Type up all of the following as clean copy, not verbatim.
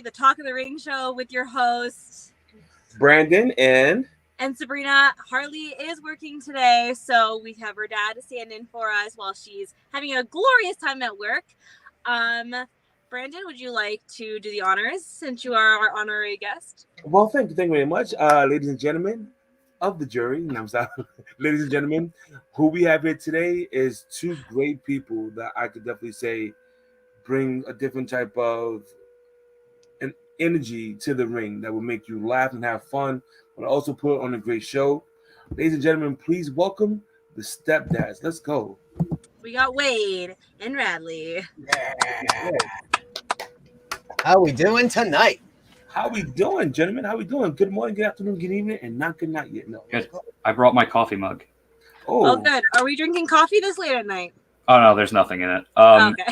the Talk of the Ring show with your host, Brandon and Sabrina. Harley is working today, so we have her dad to stand in for us while she's having a glorious time at work. Brandon, would you like to do the honors since you are our honorary guest? Well, thank you very much, ladies and gentlemen of the jury. No, I'm sorry, ladies and gentlemen, who we have here today is two great people that I could definitely say bring a different type of an energy to the ring that will make you laugh and have fun, but also put on a great show. Ladies and gentlemen, please welcome the Stepdads. Let's go. We got Wade and Radley. Yeah. How we doing tonight? How we doing, gentlemen? How we doing? Good morning, good afternoon, good evening, and not good night yet. No. Good. I brought my coffee mug. Oh, good. Are we drinking coffee this late at night? Oh no, there's nothing in it. Okay.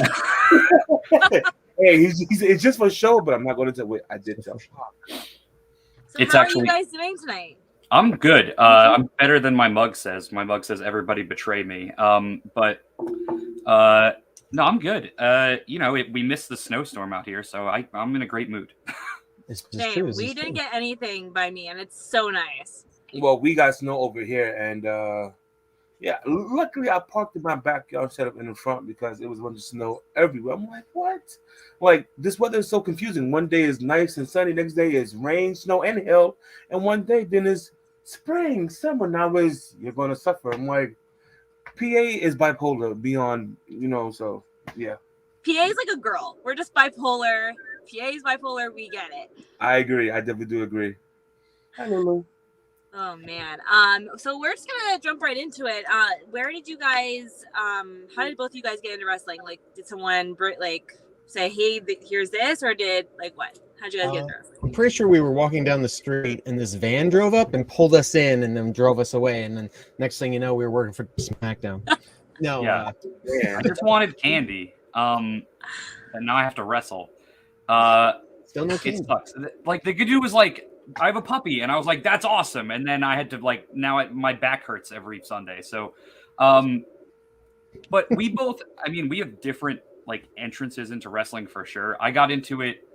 Hey, it's just for show, but I'm not going to tell. Wait, I did tell. So It's how actually- are you guys doing tonight? I'm good. I'm better than my mug says. My mug says everybody betray me. No, I'm good. We missed the snowstorm out here, so I'm in a great mood. Same. We didn't get anything by me, and it's so nice. Well, we got snow over here, and yeah, luckily I parked in my backyard instead of in the front because it was a bunch of snow everywhere. I'm like, what? Like, this weather is so confusing. One day is nice and sunny, next day is rain, snow, and hail, and one day then is spring, summer. Now is you're going to suffer. I'm like, PA is bipolar beyond, so yeah. PA is like a girl. We're just bipolar. PA is bipolar. We get it. I agree. I definitely do agree. Hi, Lulu. Oh man. So we're just gonna jump right into it. Where did you guys? How did both of you guys get into wrestling? Like, did someone say, "Hey, here's this," or did what? How'd you guys get into wrestling? I'm pretty sure we were walking down the street and this van drove up and pulled us in and then drove us away. And then next thing you know, we were working for SmackDown. No. Yeah. I just wanted candy. And now I have to wrestle. Still no It candy. sucks. Like the good dude was like, I have a puppy, and I was like, that's awesome. And then I had to my back hurts every Sunday. So, but we both, we have different entrances into wrestling for sure. I got into it.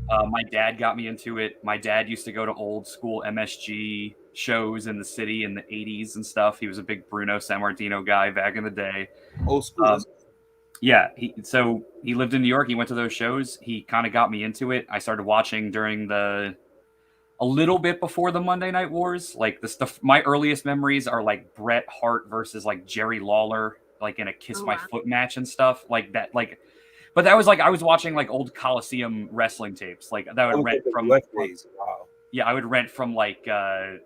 My dad got me into it. My dad used to go to old school MSG shows in the city in the 80s and stuff. He was a big Bruno Sammartino guy back in the day. Old school. Yeah. He lived in New York. He went to those shows. He kind of got me into it. I started watching during a little bit before the Monday Night Wars. Like the stuff, my earliest memories are like Bret Hart versus like Jerry Lawler, like in a Kiss My Foot match and stuff like that. But that was I was watching old Coliseum wrestling tapes. That I would rent from. Wow. Yeah, I would rent from it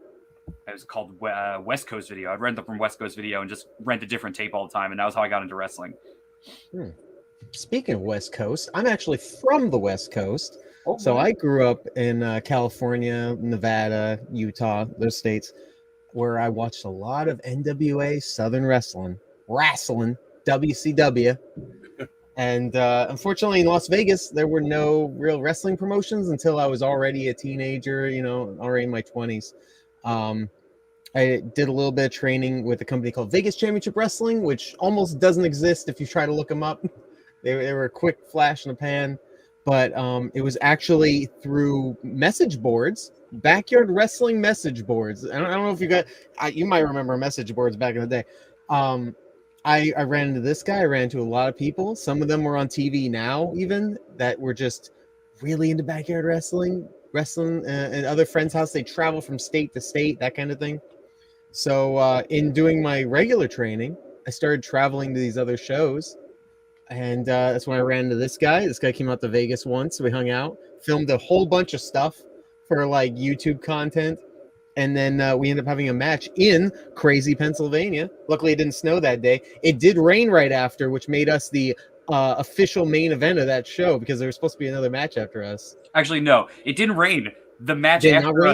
was called West Coast Video. I'd rent them from West Coast Video and just rent a different tape all the time. And that was how I got into wrestling. Speaking of West Coast, I'm actually from the West Coast. Oh, so I grew up in California, Nevada, Utah, those states, where I watched a lot of NWA, Southern Wrestling, WCW. And unfortunately, in Las Vegas, there were no real wrestling promotions until I was already a teenager, already in my 20s. I did a little bit of training with a company called Vegas Championship Wrestling, which almost doesn't exist if you try to look them up. They were a quick flash in the pan. But it was actually through message boards, backyard wrestling message boards. I don't know if you might remember message boards back in the day. I ran into this guy. I ran into a lot of people. Some of them were on TV now, even that were just really into backyard wrestling at other friends' house. They travel from state to state, that kind of thing. So in doing my regular training, I started traveling to these other shows. And that's when I ran into this guy. This guy came out to Vegas once. We hung out, filmed a whole bunch of stuff for YouTube content. And then we ended up having a match in crazy Pennsylvania. Luckily, it didn't snow that day. It did rain right after, which made us the official main event of that show because there was supposed to be another match after us. Actually, no, it didn't rain. The match after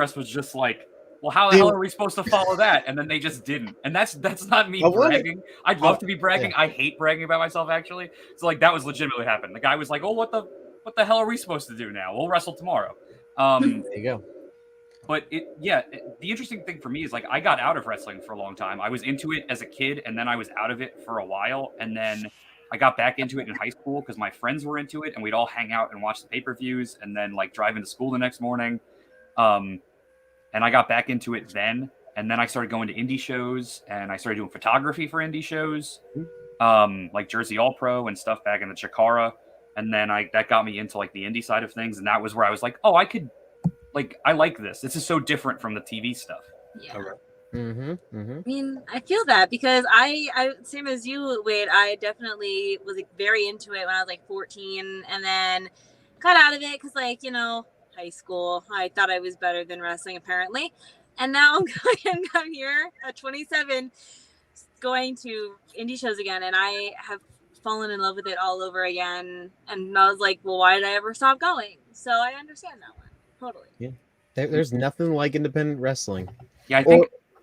us was just like, well, how the hell are we supposed to follow that? And then they just didn't. And that's not me bragging. I'd love to be bragging. Yeah. I hate bragging about myself, actually. So that was legitimately happened. The guy was like, oh, what the hell are we supposed to do now? We'll wrestle tomorrow. There you go. But the interesting thing for me is I got out of wrestling for a long time. I was into it as a kid, and then I was out of it for a while. And then I got back into it in high school because my friends were into it, and we'd all hang out and watch the pay-per-views, and then like drive into school the next morning. And I got back into it then, and then I started going to indie shows, and I started doing photography for indie shows, like Jersey All Pro and stuff back in the Chikara, and then that got me into like the indie side of things, and that was where I was like, oh, I like this. This is so different from the TV stuff. Yeah. All right. I mean, I feel that because I same as you, Wade. I definitely was like very into it when I was like 14, and then got out of it because, like, you know, high school. I thought I was better than wrestling apparently, and now I'm here at 27, going to indie shows again, and I have fallen in love with it all over again. And I was like, well, why did I ever stop going? So I understand that one totally. Yeah, there's nothing like independent wrestling. Yeah,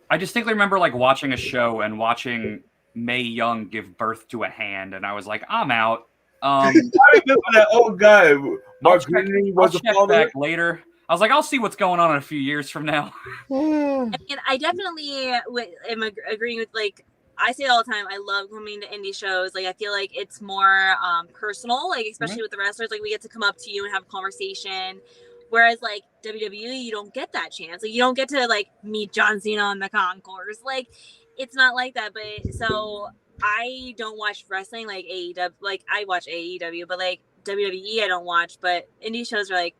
I distinctly remember like watching a show and watching Mae Young give birth to a hand, and I was like, I'm out. I remember that old guy. Mark Green was the check back later. I was like, I'll see what's going on in a few years from now. I mean, I definitely am agreeing with, like, I say it all the time, I love coming to indie shows. Like, I feel like it's more personal, like, especially with the wrestlers. Like, we get to come up to you and have a conversation. Whereas, like, WWE, you don't get that chance. Like, you don't get to, like, meet John Cena on the concourse. Like, it's not like that. But so I don't watch wrestling like AEW. Like, I watch AEW, but, like, WWE I don't watch. But indie shows are, like,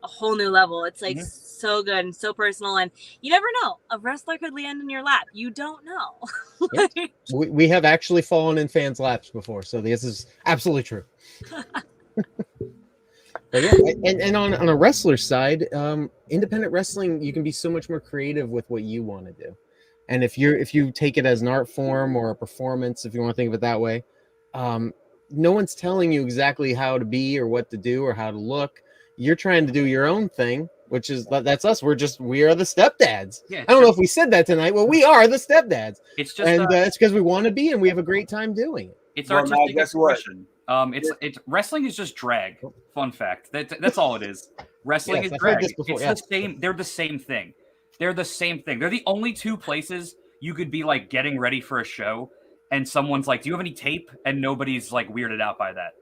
a whole new level. It's, like, so good and so personal. And you never know. A wrestler could land in your lap. You don't know. Yep. We have actually fallen in fans' laps before. So this is absolutely true. But yeah, and on a wrestler side, independent wrestling, you can be so much more creative with what you want to do. And if you take it as an art form or a performance, if you want to think of it that way, no one's telling you exactly how to be or what to do or how to look. You're trying to do your own thing, which is that's us. We are the Stepdads. Yeah, I don't know if we said that tonight. Well, we are the Stepdads. It's just it's because we want to be, and we have a great time doing it. It's artistic expression. It's wrestling is just drag. Fun fact. That's all it is. Wrestling is drag. It's the same. They're the same thing. They're the same thing. They're the only two places you could be like getting ready for a show, and someone's like, "Do you have any tape?" And nobody's like weirded out by that.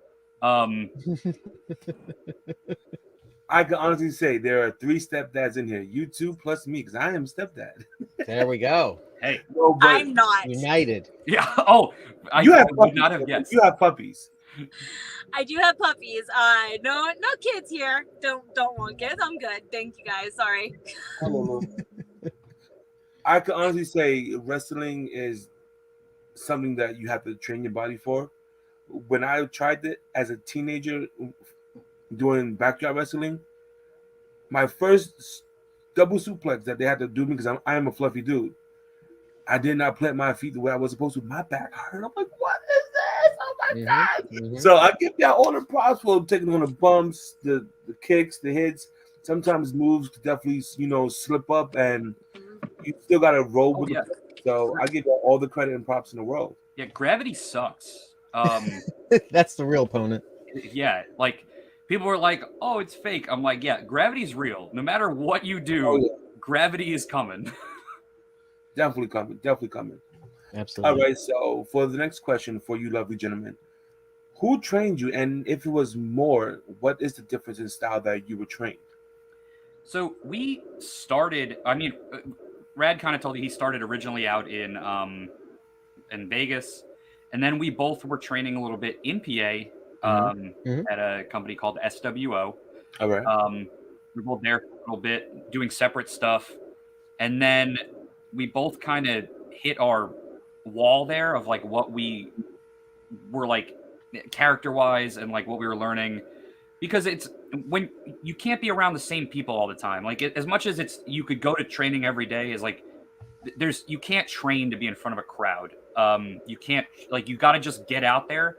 I can honestly say there are 3 stepdads in here. You 2 plus me, because I am stepdad. There we go. Hey, I'm not united. Yeah. Oh, you have would not have guessed. You have puppies. I do have puppies. No kids here. Don't want kids. I'm good. Thank you guys. Sorry. I can honestly say wrestling is something that you have to train your body for. When I tried it as a teenager doing backyard wrestling, my first double suplex that they had to do me, because I am a fluffy dude, I did not plant my feet the way I was supposed to. My back hurt. I'm like, what is this? Oh my God. So I give y'all all the props for taking on the bumps, the kicks, the hits. Sometimes moves could definitely, slip up, and you still got to roll with it. So I give y'all all the credit and props in the world. Yeah, gravity sucks. That's the real opponent. Yeah, like people were like, "Oh, it's fake." I'm like, "Yeah, gravity's real. No matter what you do, gravity is coming." Definitely coming. Absolutely. All right, so for the next question for you lovely gentlemen, who trained you, and if it was more, what is the difference in style that you were trained? So we started, Rad kind of told you he started originally out in Vegas, and then we both were training a little bit in PA at a company called SWO. All right. We were both there a little bit doing separate stuff, and then we both kind of hit our wall there of like what we were like character wise and like what we were learning, because it's when you can't be around the same people all the time. Like as much as you could go to training every day, is like you can't train to be in front of a crowd. You can't, like, you got to just get out there,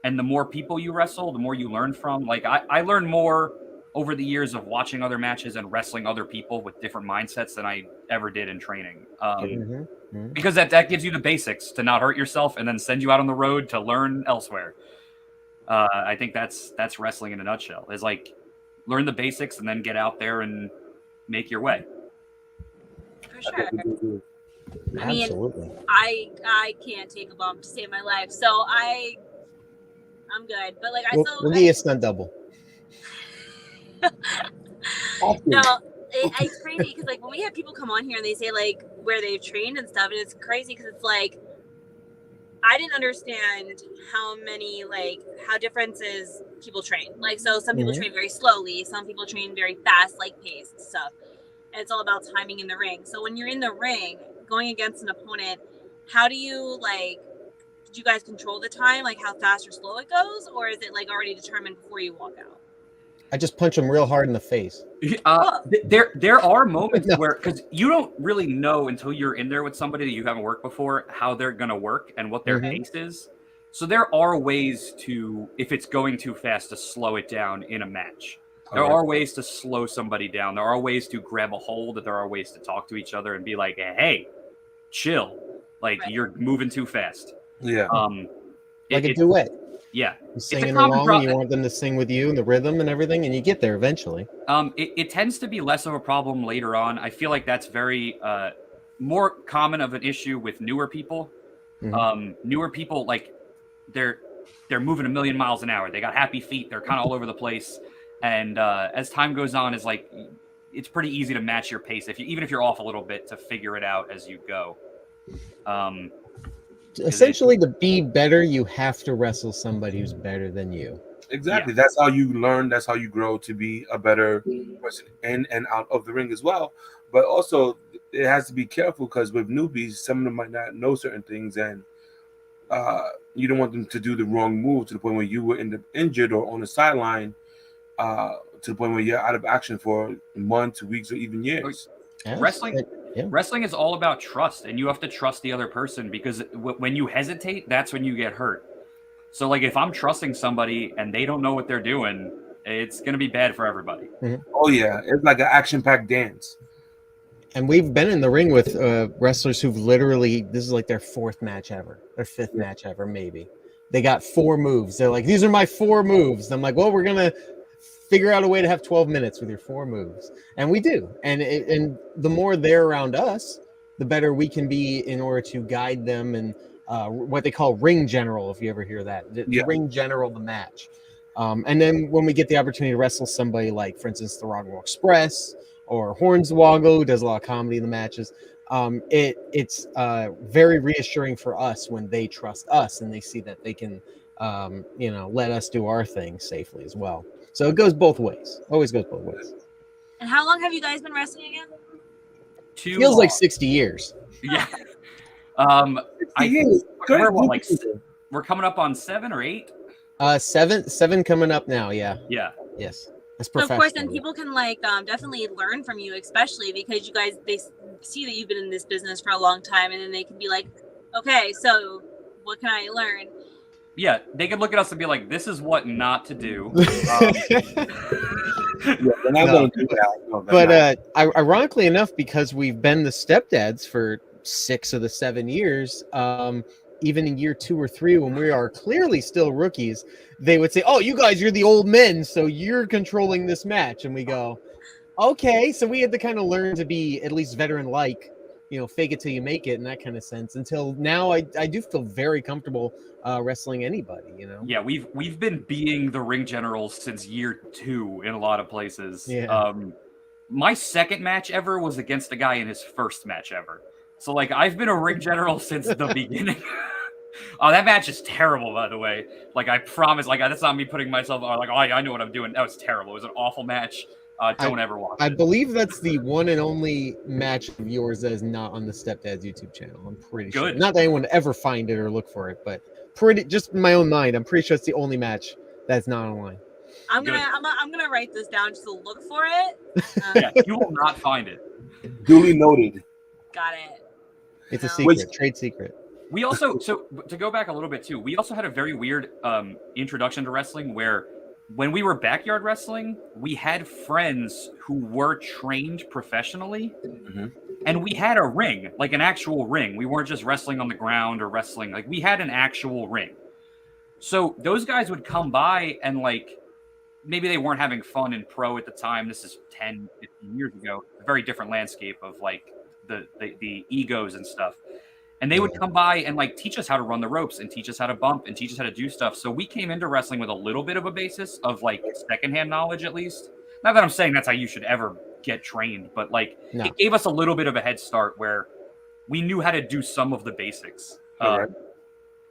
and the more people you wrestle, the more you learn from. Like I learned more over the years of watching other matches and wrestling other people with different mindsets than I ever did in training. Because that gives you the basics to not hurt yourself and then send you out on the road to learn elsewhere. I think that's wrestling in a nutshell. Is like learn the basics and then get out there and make your way. For sure. Absolutely. I mean, I can't take a bump to save my life. So I I'm good. But like We'll give you a stunt double. No, it's crazy because like when we have people come on here and they say like where they've trained and stuff, and it's crazy because it's like I didn't understand how differences people train. Like, so some people train very slowly, some people train very fast, like paced stuff. And it's all about timing in the ring. So when you're in the ring going against an opponent, how do you did you guys control the time, like how fast or slow it goes, or is it like already determined before you walk out? I just punch them real hard in the face. There are moments where, because you don't really know until you're in there with somebody that you haven't worked before how they're going to work and what their pace is. So there are ways to, if it's going too fast, to slow it down in a match. There are ways to slow somebody down. There are ways to grab a hold. There are ways to talk to each other and be like, hey, chill. Like, you're moving too fast. Yeah. Like a duet. Yeah. You're singing along and you want them to sing with you and the rhythm and everything, and you get there eventually. It tends to be less of a problem later on. I feel like that's very more common of an issue with newer people. Newer people, like, they're moving a million miles an hour. They got happy feet. They're kind of all over the place. And as time goes on, it's pretty easy to match your pace even if you're off a little bit, to figure it out as you go. Essentially, to be better, you have to wrestle somebody who's better than you. Exactly. Yeah. That's how you learn. That's how you grow to be a better person in and out of the ring as well. But also, it has to be careful because with newbies, some of them might not know certain things, and you don't want them to do the wrong move to the point where you will end up injured or on the sideline, to the point where you're out of action for months, weeks, or even years. Yes. Wrestling is all about trust, and you have to trust the other person, because when you hesitate, that's when you get hurt. So, like, if I'm trusting somebody and they don't know what they're doing, it's going to be bad for everybody. Oh, yeah. It's like an action-packed dance. And we've been in the ring with wrestlers who've literally, this is like their fourth match ever, their fifth match ever, maybe. They got 4 moves. They're like, these are my 4 moves. And I'm like, well, we're going to figure out a way to have 12 minutes with your 4 moves. And we do. And the more they're around us, the better we can be in order to guide them and what they call ring general, if you ever hear that. Ring general the match. And then when we get the opportunity to wrestle somebody like, for instance, the Rock'n'Roll Express or Hornswoggle, who does a lot of comedy in the matches, it's very reassuring for us when they trust us and they see that they can let us do our thing safely as well. So it goes both ways. Always goes both ways. And how long have you guys been wrestling again? Feels like 60 years. Yeah. We're coming up on 7 or 8. 7 coming up now. Yeah. Yeah. Yes. That's so of course, then people can definitely learn from you, especially because they see that you've been in this business for a long time, and then they can be like, okay, so what can I learn? Yeah, they could look at us and be like, this is what not to do. But ironically enough, because we've been the Stepdads for 6 of the 7 years, even in year 2 or 3, when we are clearly still rookies, they would say, oh, you guys, you're the old men, so you're controlling this match. And we go, okay. So we had to kind of learn to be at least veteran-like, fake it till you make it in that kind of sense. Until now, I do feel very comfortable wrestling anybody, Yeah, we've been being the ring generals since year 2 in a lot of places. Yeah. My second match ever was against a guy in his first match ever. So, like, I've been a ring general since the beginning. Oh, that match is terrible, by the way. Like, I promise, like, that's not me putting myself on, like, oh, I know what I'm doing. That was terrible. It was an awful match. Don't ever watch it. I believe that's the one and only match of yours that is not on the Stepdads YouTube channel. I'm pretty sure. Not that anyone would ever find it or look for it, but just in my own mind, I'm pretty sure it's the only match that's not online. I'm gonna write this down just to look for it. Yeah, you will not find it. Duly noted. Got it. It's a secret, trade secret. We also, so to go back a little bit too, we also had a very weird introduction to wrestling where when we were backyard wrestling, we had friends who were trained professionally, and we had a ring, like an actual ring. We weren't just wrestling on the ground or wrestling. Like, we had an actual ring. So those guys would come by and, like, maybe they weren't having fun in pro at the time. This is 10, 15 years ago. A very different landscape of, like, the egos and stuff. And they would come by and like teach us how to run the ropes and teach us how to bump and teach us how to do stuff. So we came into wrestling with a little bit of a basis of like secondhand knowledge, at least. Not that I'm saying that's how you should ever get trained, but like it gave us a little bit of a head start where we knew how to do some of the basics,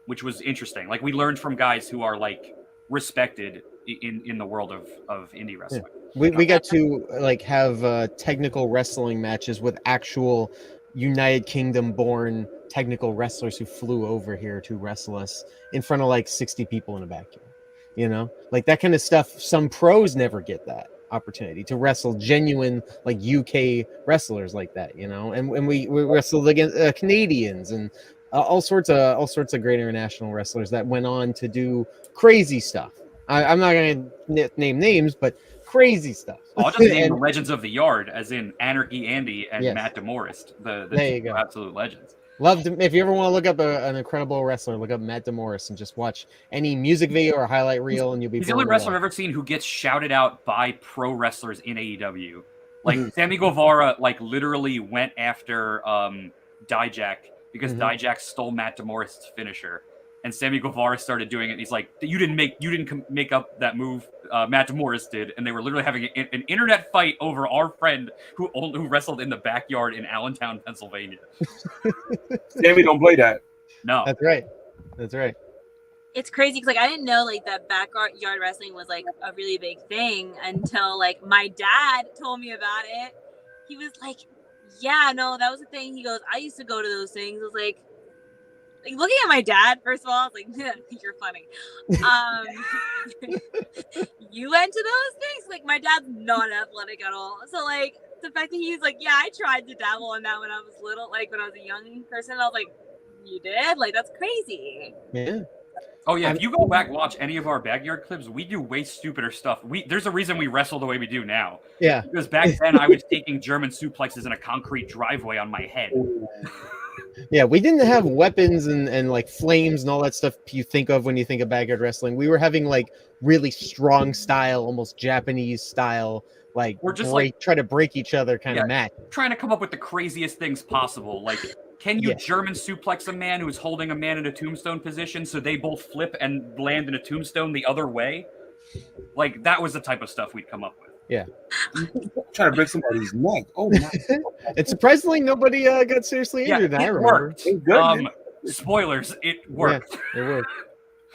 which was interesting. Like we learned from guys who are like respected in the world of indie wrestling. Yeah. We got to like have technical wrestling matches with actual United Kingdom born technical wrestlers who flew over here to wrestle us in front of like 60 people in a backyard. You know, like that kind of stuff. Some pros never get that opportunity to wrestle genuine like UK wrestlers like that, you know. And we wrestled against Canadians and all sorts of great international wrestlers that went on to do crazy stuff. I'm not going to name names, but crazy stuff. I'll just name the legends of the yard, as in Anarchy Andy and Matt DeMorris, the two absolute legends. Love to, if you ever want to look up an incredible wrestler, look up Matt DeMorris and just watch any music video or highlight reel, and you'll be. He's the only wrestler I've ever seen who gets shouted out by pro wrestlers in AEW. Like Sammy Guevara, like literally went after Dijak because Dijak stole Matt DeMorris' finisher. And Sammy Guevara started doing it. And he's like, "You didn't make up that move. Matt DeMorris did." And they were literally having an internet fight over our friend who wrestled in the backyard in Allentown, Pennsylvania. Sammy don't play that. No, that's right. That's right. It's crazy because like I didn't know like that backyard wrestling was like a really big thing until like my dad told me about it. He was like, "Yeah, no, that was a thing." He goes, "I used to go to those things." I was like looking at my dad, first of all, I was like, "You're funny." You went to those things? Like, my dad's not athletic at all. So, like, the fact that he's like, "Yeah, I tried to dabble in that when I was little, like, when I was a young person," I was like, "You did? Like, that's crazy." Yeah. Oh, yeah. If you go back and watch any of our backyard clips, we do way stupider stuff. There's a reason we wrestle the way we do now. Yeah. Because back then, I was taking German suplexes in a concrete driveway on my head. Yeah, we didn't have weapons and like flames and all that stuff you think of when you think of backyard wrestling. We were having like really strong style, almost Japanese style, like we're just try to break each other kind of match. Trying to come up with the craziest things possible. Like, can you German suplex a man who's holding a man in a tombstone position so they both flip and land in a tombstone the other way? Like, that was the type of stuff we'd come up with. Yeah. Trying to break somebody's neck. Oh my! And surprisingly, nobody got seriously injured. Yeah, I remember. Spoilers. It worked. Yeah, it worked.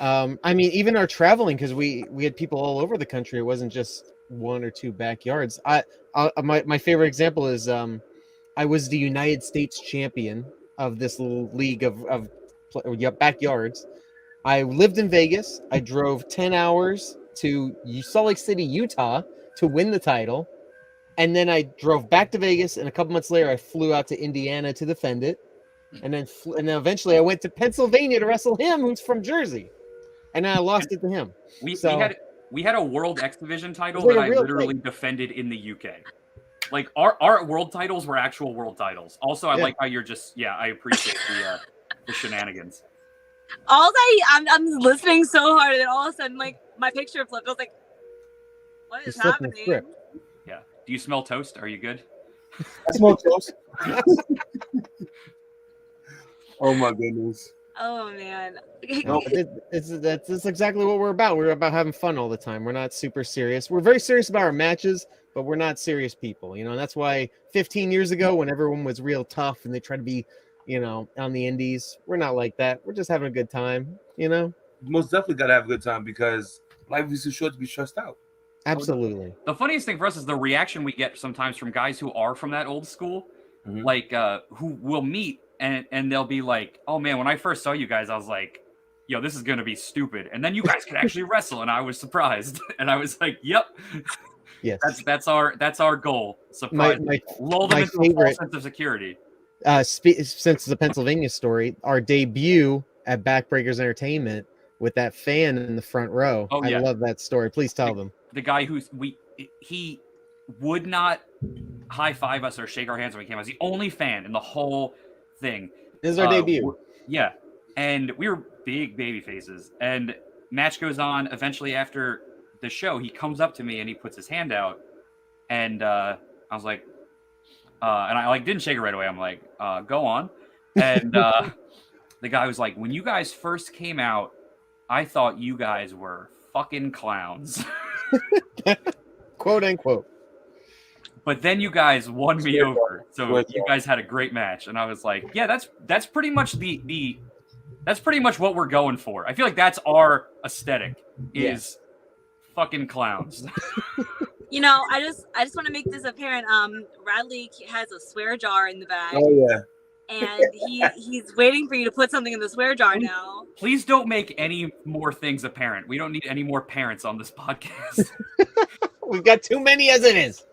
I mean, even our traveling, because we had people all over the country. It wasn't just one or two backyards. My favorite example is I was the United States champion of this little league of backyards. I lived in Vegas. I drove 10 hours to Salt Lake City, Utah, to win the title. And then I drove back to Vegas, and a couple months later, I flew out to Indiana to defend it. And then eventually I went to Pennsylvania to wrestle him, who's from Jersey. And then I lost it to him. We had a World X Division title that I literally defended in the UK. Like, our world titles were actual world titles. Also, I like how you're just, I appreciate the shenanigans. I'm listening so hard, and then all of a sudden, like, my picture flipped. I was like, what is happening? Yeah. Do you smell toast? Are you good? I smell toast. Oh my goodness. Oh man. No, that's exactly what we're about. We're about having fun all the time. We're not super serious. We're very serious about our matches, but we're not serious people, you know. And that's why 15 years ago, when everyone was real tough and they tried to be, you know, on the indies, we're not like that. We're just having a good time, you know. Most definitely gotta have a good time because life is too short to be stressed out. Absolutely. The funniest thing for us is the reaction we get sometimes from guys who are from that old school, like who will meet and they'll be like, "Oh man, when I first saw you guys, I was like, yo, this is gonna be stupid." And then you guys can actually wrestle, and I was surprised. And I was like, "Yep, yes, that's our goal." Surprise, lull them into a false sense of security. Since the Pennsylvania story, our debut at Backbreakers Entertainment with that fan in the front row. Oh, yeah. I love that story. Please tell them. The guy he would not high five us or shake our hands when we came out. He was the only fan in the whole thing. This is our debut. Yeah. And we were big baby faces. And match goes on. Eventually after the show, he comes up to me and he puts his hand out. And I was like, and I like didn't shake it right away. I'm like, go on. And the guy was like, when you guys first came out, I thought you guys were fucking clowns. Quote unquote. But then you guys won me over. So you guys had a great match. And I was like, yeah, that's pretty much that's pretty much what we're going for. I feel like that's our aesthetic is fucking clowns. You know, I just want to make this apparent. Radley has a swear jar in the bag. Oh yeah. And he's waiting for you to put something in the swear jar now. Please don't make any more things apparent. We don't need any more parents on this podcast. We've got too many as it is.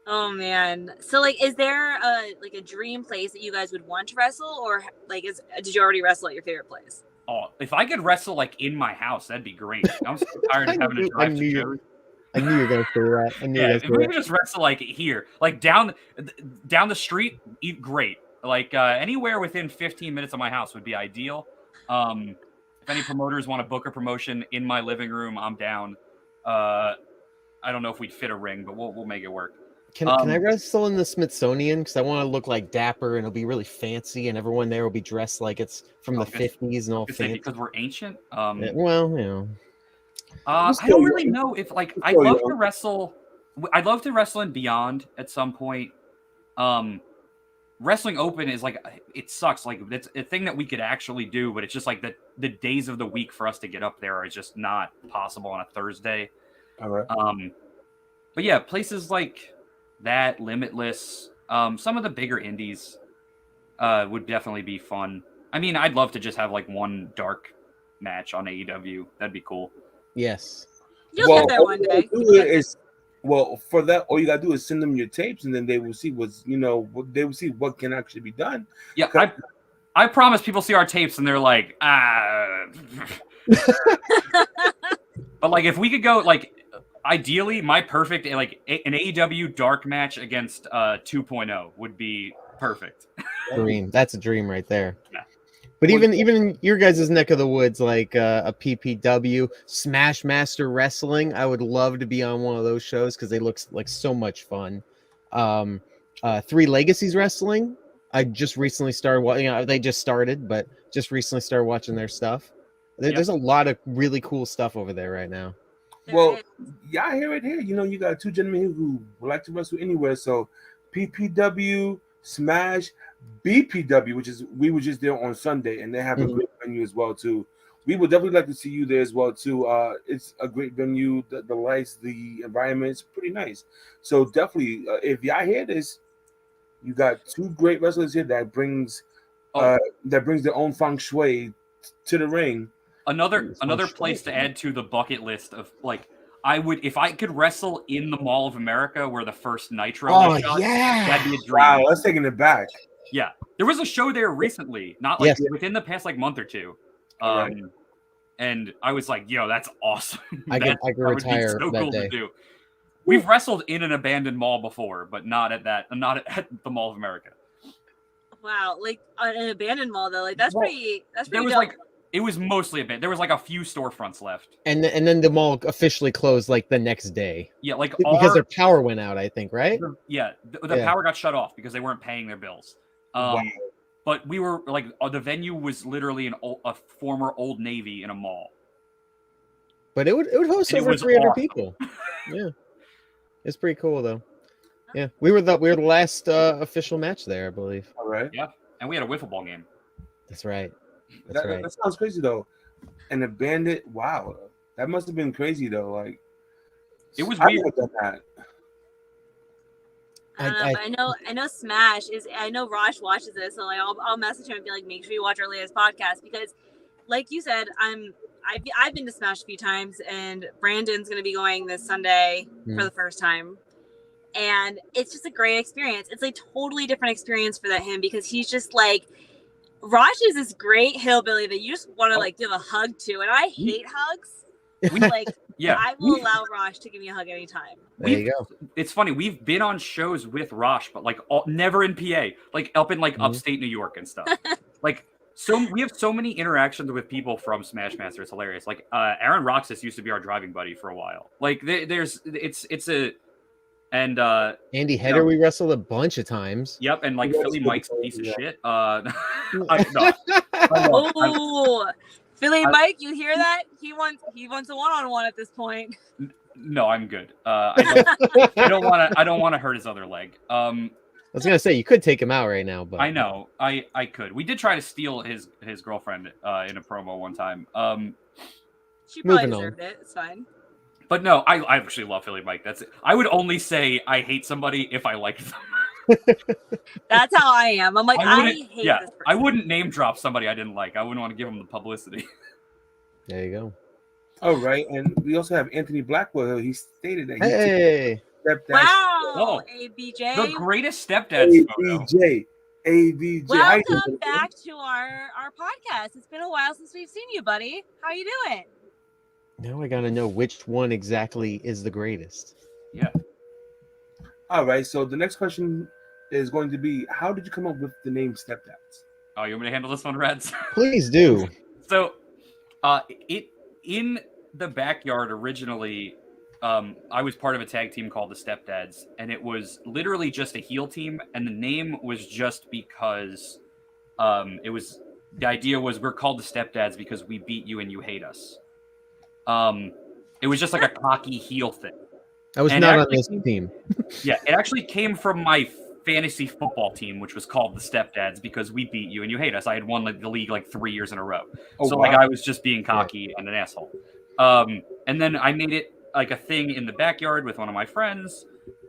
Oh man. So like, is there a dream place that you guys would want to wrestle, or like did you already wrestle at your favorite place? Oh, if I could wrestle like in my house, that'd be great. I'm so tired of having to drive to shows. I knew you were gonna say that. If we could just wrestle like here, like down the street, great. Like anywhere within 15 minutes of my house would be ideal. If any promoters want to book a promotion in my living room, I'm down. I don't know if we'd fit a ring, but we'll make it work. Can I wrestle in the Smithsonian? Because I want to look like dapper and it'll be really fancy, and everyone there will be dressed like it's from the 50s and all fancy. Because we're ancient. Well, you know. I don't really know if like I'd love to wrestle. I'd love to wrestle in Beyond at some point. Wrestling Open is like, it sucks. Like it's a thing that we could actually do, but it's just like the days of the week for us to get up there are just not possible on a Thursday. All right. But yeah, places like that, Limitless, some of the bigger indies would definitely be fun. I mean, I'd love to just have like one dark match on AEW. That'd be cool. Yes. You'll get there one day. For that, all you gotta do is send them your tapes, and then they will see they will see what can actually be done. Yeah, I promise people see our tapes and they're like, But like, if we could go like, ideally, my perfect like an AEW dark match against 2.0 would be perfect. Dream. That's a dream right there. Yeah. But even in your guys' neck of the woods, like a PPW, Smash Master Wrestling, I would love to be on one of those shows because they look like so much fun. Three Legacies Wrestling, I just recently started watching. They just started, but just recently started watching their stuff. There's a lot of really cool stuff over there right now. Well, y'all hear it here. You got two gentlemen here who would like to wrestle anywhere. So PPW, Smash, BPW, which is we were just there on Sunday, and they have a great venue as well too. We would definitely like to see you there as well too. It's a great venue. The lights, the environment is pretty nice. So definitely, if y'all hear this, you got two great wrestlers here that brings their own feng shui to the ring. Another place to add to the bucket list of like, I would, if I could wrestle in the Mall of America where the first Nitro was shot, that'd be a dream. Wow, let's taking it back. Yeah, there was a show there recently, not like within the past like month or two, and I was like, "Yo, that's awesome." I could retire so that cool day. to do. We've wrestled in an abandoned mall before, but not at the Mall of America. Wow, like an abandoned mall though, like that's pretty. There was dope. It was mostly abandoned. There was like a few storefronts left, and then the mall officially closed like the next day. Yeah, like because their power went out, I think, right? The power got shut off because they weren't paying their bills. Wow. But we were like, the venue was literally a former Old Navy in a mall. But it would host over 300 people. Yeah, it's pretty cool though. Yeah, we were the last official match there, I believe. All right. Yeah, and we had a wiffle ball game. That's right. That sounds crazy though. An abandoned. Wow, that must have been crazy though. Like it was weird. I know Smash is. I know Rosh watches this, so like I'll message him and be like, make sure you watch our latest podcast because, like you said, I've been to Smash a few times, and Brandon's gonna be going this Sunday for the first time, and it's just a great experience. It's a totally different experience for him because he's just like. Raj is this great hillbilly that you just want to like give a hug to, and I hate hugs. I will allow Raj to give me a hug anytime. There you go. It's funny, we've been on shows with Raj, but like never in PA, like up in like upstate New York and stuff. Like we have so many interactions with people from Smash Master. It's hilarious. Like Aaron Roxas used to be our driving buddy for a while. Like And Andy Header, we wrestled a bunch of times. yep, and like Yes, Philly Mike's a piece of yeah. shit. I Philly I- Mike, you hear that? He wants a one-on-one at this point. no, I'm good. I don't want to hurt his other leg. I was gonna say you could take him out right now, but I know I could. We did try to steal his girlfriend in a promo one time. She probably Moving on. deserved it. It's fine. But no, I actually love Philly Mike. That's it. I would only say I hate somebody if I liked them. That's how I am. I'm like, I hate this person. I wouldn't name drop somebody I didn't like. I wouldn't want to give them the publicity. there you go. All right, and we also have Anthony Blackwell. He stated that he Hey, Stepdads. Wow, Oh, ABJ. The greatest stepdads photo. ABJ. How you Welcome doing? back to our podcast. It's been a while since we've seen you, buddy. How you doing? now I gotta know which one exactly is the greatest. Yeah. All right, so the next question is going to be, how did you come up with the name Stepdads? Oh, you want me to handle this one, Reds? Please do. So, it in the backyard originally, I was part of a tag team called the Stepdads, and it was literally just a heel team, and the name was just because it was the idea was we're called the Stepdads because we beat you and you hate us. It was just like a cocky heel thing. I was And not on actually- this team. Yeah, it actually came from my fantasy football team, which was called the Stepdads because we beat you and you hate us. I had won the league like 3 years in a row. Oh, So wow. like I was just being cocky and an asshole. And then I made it like a thing in the backyard with one of my friends.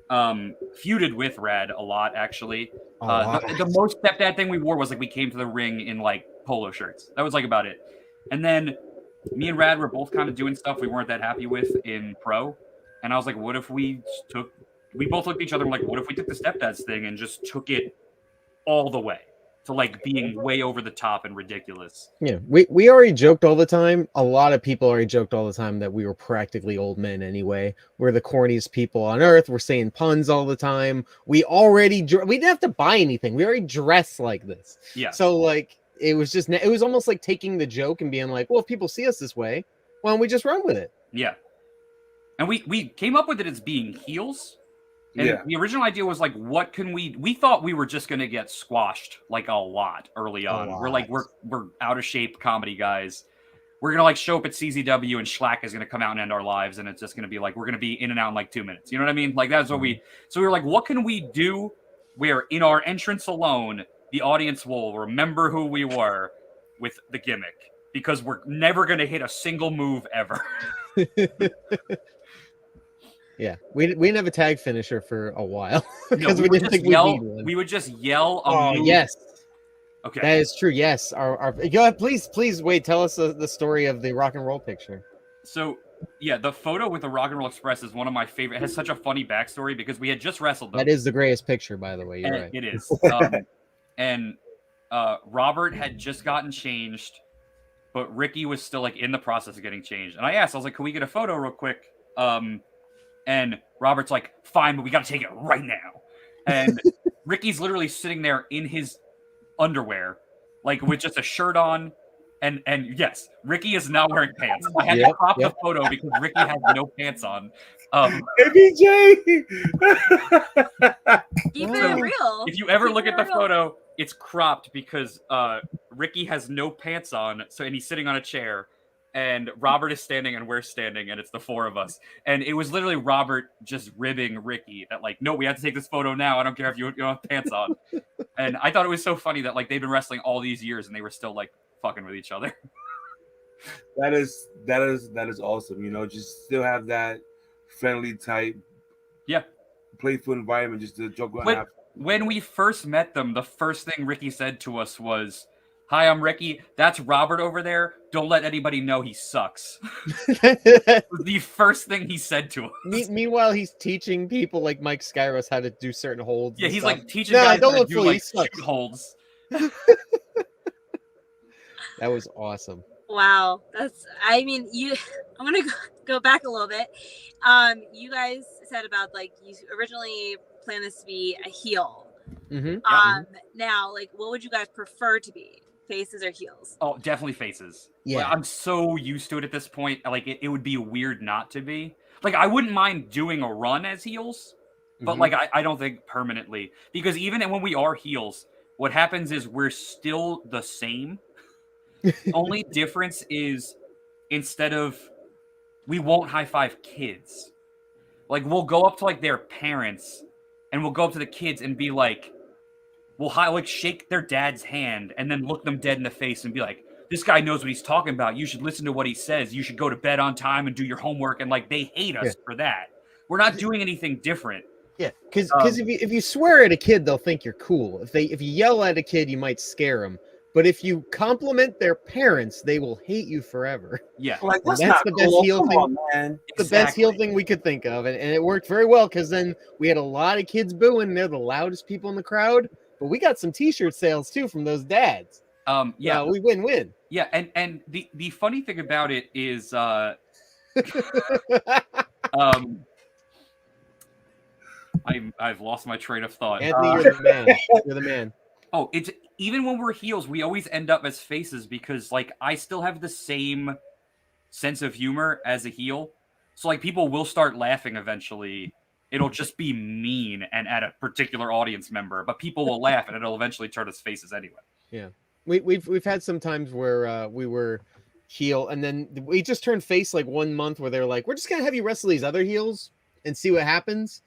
Feuded with Rad a lot actually. The most stepdad thing we wore was like we came to the ring in like polo shirts. That was like about it. And then me and Rad were both kind of doing stuff we weren't that happy with in pro. And I was like, what if we both looked at each other and like, what if we took the Stepdads thing and just took it all the way to like being way over the top and ridiculous? Yeah, we already joked all the time. A lot of people already joked all the time that we were practically old men anyway. We're the corniest people on earth. We're saying puns all the time. We didn't have to buy anything. We already dressed like this. Yeah. So like it was almost like taking the joke and being like, well, if people see us this way, why don't we just run with it? Yeah. And we came up with it as being heels. And Yeah. the original idea was like, what can we thought we were just going to get squashed like a lot early on. We're like, we're out of shape comedy guys. We're going to like show up at CZW and Schlack is going to come out and end our lives. And it's just going to be like, we're going to be in and out in like 2 minutes. You know what I mean? Like that's what so we were like, what can we do where in our entrance alone, the audience will remember who we were with the gimmick because we're never going to hit a single move ever. Yeah, we didn't have a tag finisher for a while No, because we didn't think we need one. We would just yell a Oh move. yes, Okay. that is true. Yes, our go ahead, please wait. Tell us the story of the rock and roll picture. So yeah, the photo with the Rock and Roll Express is one of my favorite. It has such a funny backstory because we had just wrestled them. That is the greatest picture, by the way. You're And right. It is. And Robert had just gotten changed, but Ricky was still like in the process of getting changed. And I was like, can we get a photo real quick? And Robert's like, fine, but we got to take it right now. And Ricky's literally sitting there in his underwear, like with just a shirt on. And yes, Ricky is not wearing pants. I had to crop the photo because Ricky has no pants on. ABJ! Keep it real. If you ever Keep look it at the real. photo, it's cropped because Ricky has no pants on, and he's sitting on a chair, and Robert is standing and we're standing, and it's the four of us. And it was literally Robert just ribbing Ricky that like, no, we have to take this photo now. I don't care if you don't have pants on. And I thought it was so funny that like they've been wrestling all these years and they were still like fucking with each other. That is awesome. You know, just still have that friendly type, playful environment, just to joke around. When we first met them, the first thing Ricky said to us was, "Hi, I'm Ricky. That's Robert over there. Don't let anybody know he sucks." It was the first thing he said to us. Meanwhile, he's teaching people like Mike Skyros how to do certain holds. Yeah, and he's stuff. like teaching No, guys don't how to look do fool, like he sucks. shoot holds. That was awesome. Wow, I'm gonna go back a little bit. You guys said about like you originally planned this to be a heel. Mm-hmm. Now, like, what would you guys prefer to be, faces or heels? Oh, definitely faces. Yeah. Like, I'm so used to it at this point. Like, it would be weird not to be. Like, I wouldn't mind doing a run as heels, but like I don't think permanently, because even when we are heels, what happens is we're still the same. The only difference is instead of we won't high five kids. Like we'll go up to like their parents and we'll go up to the kids and be like, we'll shake their dad's hand and then look them dead in the face and be like, this guy knows what he's talking about. You should listen to what he says. You should go to bed on time and do your homework. And like they hate us for that. We're not doing anything different. Yeah, because if you swear at a kid, they'll think you're cool. If you yell at a kid, you might scare them. But if you compliment their parents, they will hate you forever. Yeah, Like that's not the best cool. heel Come thing. on, man. The best heel thing we could think of, and it worked very well because then we had a lot of kids booing. They're the loudest people in the crowd, but we got some T-shirt sales too from those dads. Yeah, we win-win. Yeah, and the funny thing about it is, I've lost my train of thought. Anthony, you're the man. You're the man. Oh, it's even when we're heels, we always end up as faces because like I still have the same sense of humor as a heel. So like people will start laughing eventually. It'll just be mean and at a particular audience member, but people will laugh and it'll eventually turn as faces anyway. Yeah. We've had some times where we were heel and then we just turned face like 1 month where they're like, we're just gonna have you wrestle these other heels and see what happens.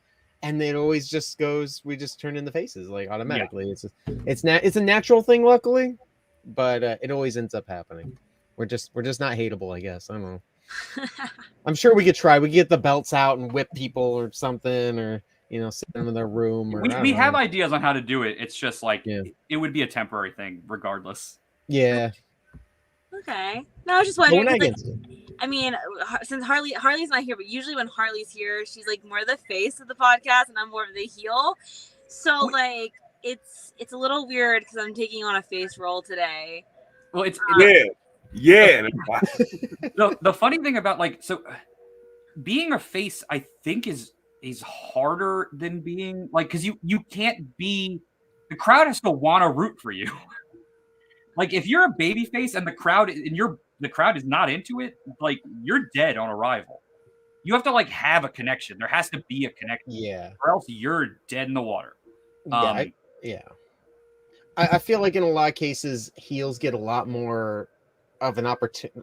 And it always just goes, we just turn in the faces like automatically. Yeah. It's a natural thing, luckily, but it always ends up happening. We're just not hateable, I guess. I don't know. I'm sure we could try. We could get the belts out and whip people or something, or sit them in their room. Or we have ideas on how to do it. It's just like it would be a temporary thing, regardless. Yeah. Okay. No, I was just wondering. Well, like, I mean, since Harley's not here, but usually when Harley's here, she's like more the face of the podcast, and I'm more of the heel. So like, it's a little weird because I'm taking on a face role today. Well, it's yeah. The funny thing about being a face, I think is harder than being like, because you can't be, the crowd has to want to root for you. Like if you're a baby face and the crowd is not into it, like you're dead on arrival. You have to like have a connection. There has to be a connection. Yeah. Or else you're dead in the water. I feel like in a lot of cases, heels get a lot more of an opportunity.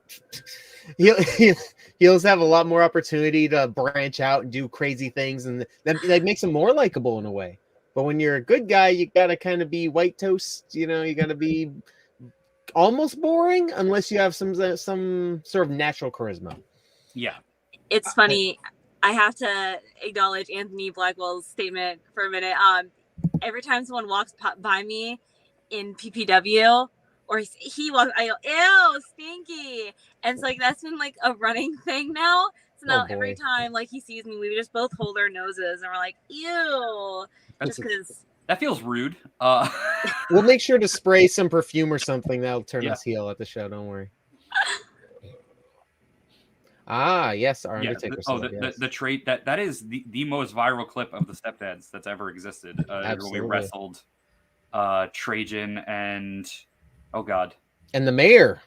Heels have a lot more opportunity to branch out and do crazy things, and that makes them more likable in a way. But when you're a good guy, you gotta kind of be white toast. You gotta be almost boring unless you have some sort of natural charisma. Yeah, it's funny. I have to acknowledge Anthony Blackwell's statement for a minute. Every time someone walks by me in PPW or he walks, I go, ew, stinky. And it's like that's been like a running thing now. So now every time like he sees me, we just both hold our noses and we're like, ew. Just because that feels rude. We'll make sure to spray some perfume or something that'll turn us heel at the show. Don't worry. Yes, our Undertaker. The trait that is the most viral clip of the Stepdads that's ever existed. When we wrestled Trajan and and the mayor.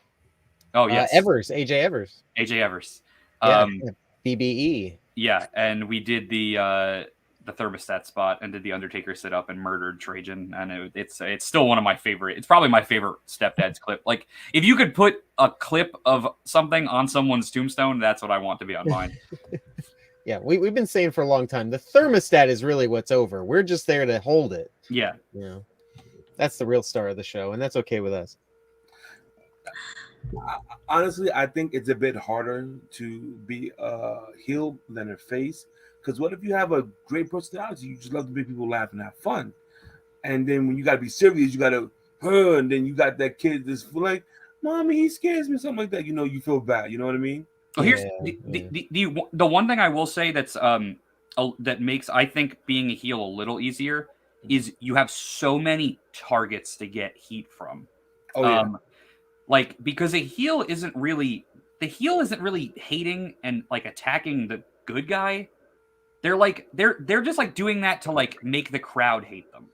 Oh yes, Evers, AJ Evers. BBE. Yeah, and we did the thermostat spot and did the Undertaker sit up and murdered Trajan, and it's still one of my favorite. It's probably my favorite Stepdads clip. Like if you could put a clip of something on someone's tombstone, that's what I want to be on mine. Yeah, we've been saying for a long time the thermostat is really what's over. We're just there to hold it. Yeah, that's the real star of the show, and that's okay with us. Honestly, I think it's a bit harder to be a heel than a face. Because what if you have a great personality? You just love to make people laugh and have fun. And then when you got to be serious, you got to, and then you got that kid that's like, Mommy, he scares me, something like that. You feel bad. You know what I mean? Well, here's the one thing I will say that's that makes, I think, being a heel a little easier is you have so many targets to get heat from. Because a heel isn't really hating and like attacking the good guy. They're just like doing that to like make the crowd hate them.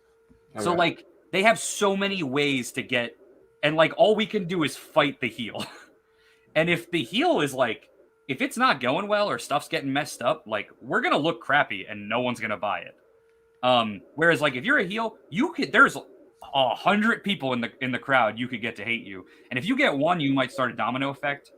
So like they have so many ways to get, and like all we can do is fight the heel. And if the heel is like, if it's not going well or stuff's getting messed up, like we're gonna look crappy and no one's gonna buy it. Whereas like if you're a heel, there's 100 people in the crowd you could get to hate you, and if you get one, you might start a domino effect.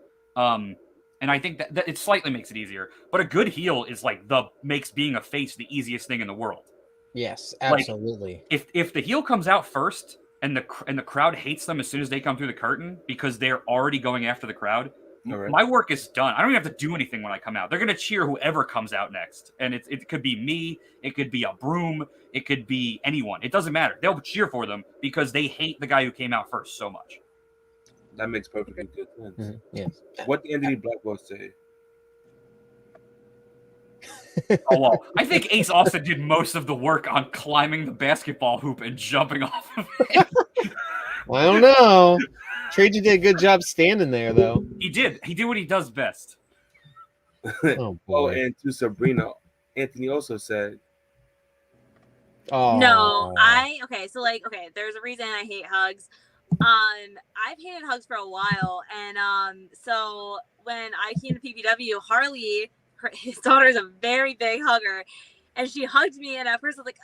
And I think that it slightly makes it easier. But a good heel is like makes being a face the easiest thing in the world. Yes, Like, absolutely. if the heel comes out first and the crowd hates them as soon as they come through the curtain because they're already going after the crowd, Right. my work is done. I don't even have to do anything when I come out. They're gonna cheer whoever comes out next, and it could be me, it could be a broom, it could be anyone. It doesn't matter. They'll cheer for them because they hate the guy who came out first so much. That makes perfectly good sense. Mm-hmm. Yes. What did Anthony Blackwell say? Oh well, I think Ace Austin did most of the work on climbing the basketball hoop and jumping off of it. I don't know. Trajan did a good job standing there, though. He did what he does best. Oh boy. And to Sabrina, Anthony also said, Oh. No, there's a reason I hate hugs. I've hated hugs for a while, and so when I came to PBW, Harley, his daughter, is a very big hugger, and she hugged me, and at first I was like,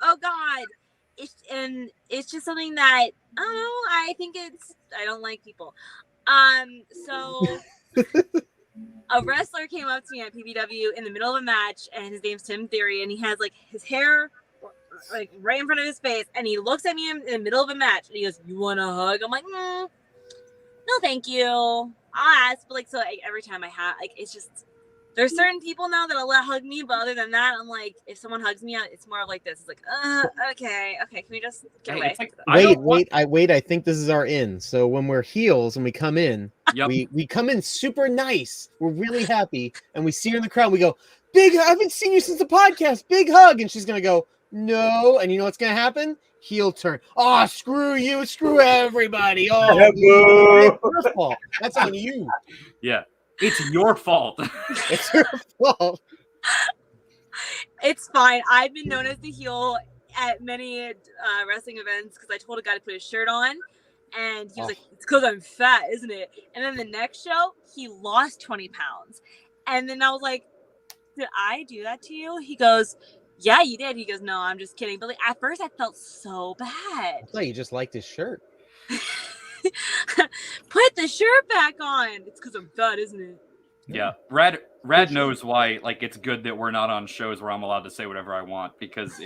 oh god, it's just something that I don't know. I don't like people. So a wrestler came up to me at PBW in the middle of a match, and his name's Tim Theory, and he has like his hair like right in front of his face, and he looks at me in the middle of a match, and he goes, "You want a hug?" I'm like, no, thank you. I'll ask, but every time I have, it's just there's certain people now that'll let hug me, but other than that, I'm like, if someone hugs me, it's more of like this. It's like, okay, can we just get away? Wait, I think this is our in. So when we're heels and we come in, we come in super nice. We're really happy, and we see her in the crowd. We go, big. I haven't seen you since the podcast. Big hug, and she's gonna go, no, and you know what's gonna happen? Heel turn. Oh, screw you, screw everybody. Oh, it's your fault. That's on you. Yeah, it's your fault. It's your fault. It's fine. I've been known as the heel at many wrestling events because I told a guy to put his shirt on, and he was like, "It's because I'm fat, isn't it?" And then the next show, he lost 20 pounds, and then I was like, "Did I do that to you?" He goes, "Yeah, you did." He goes, "No, I'm just kidding." But at first I felt so bad. I thought you just liked his shirt. Put the shirt back on. It's because I'm fat, isn't it? Yeah. Rad knows why it's good that we're not on shows where I'm allowed to say whatever I want because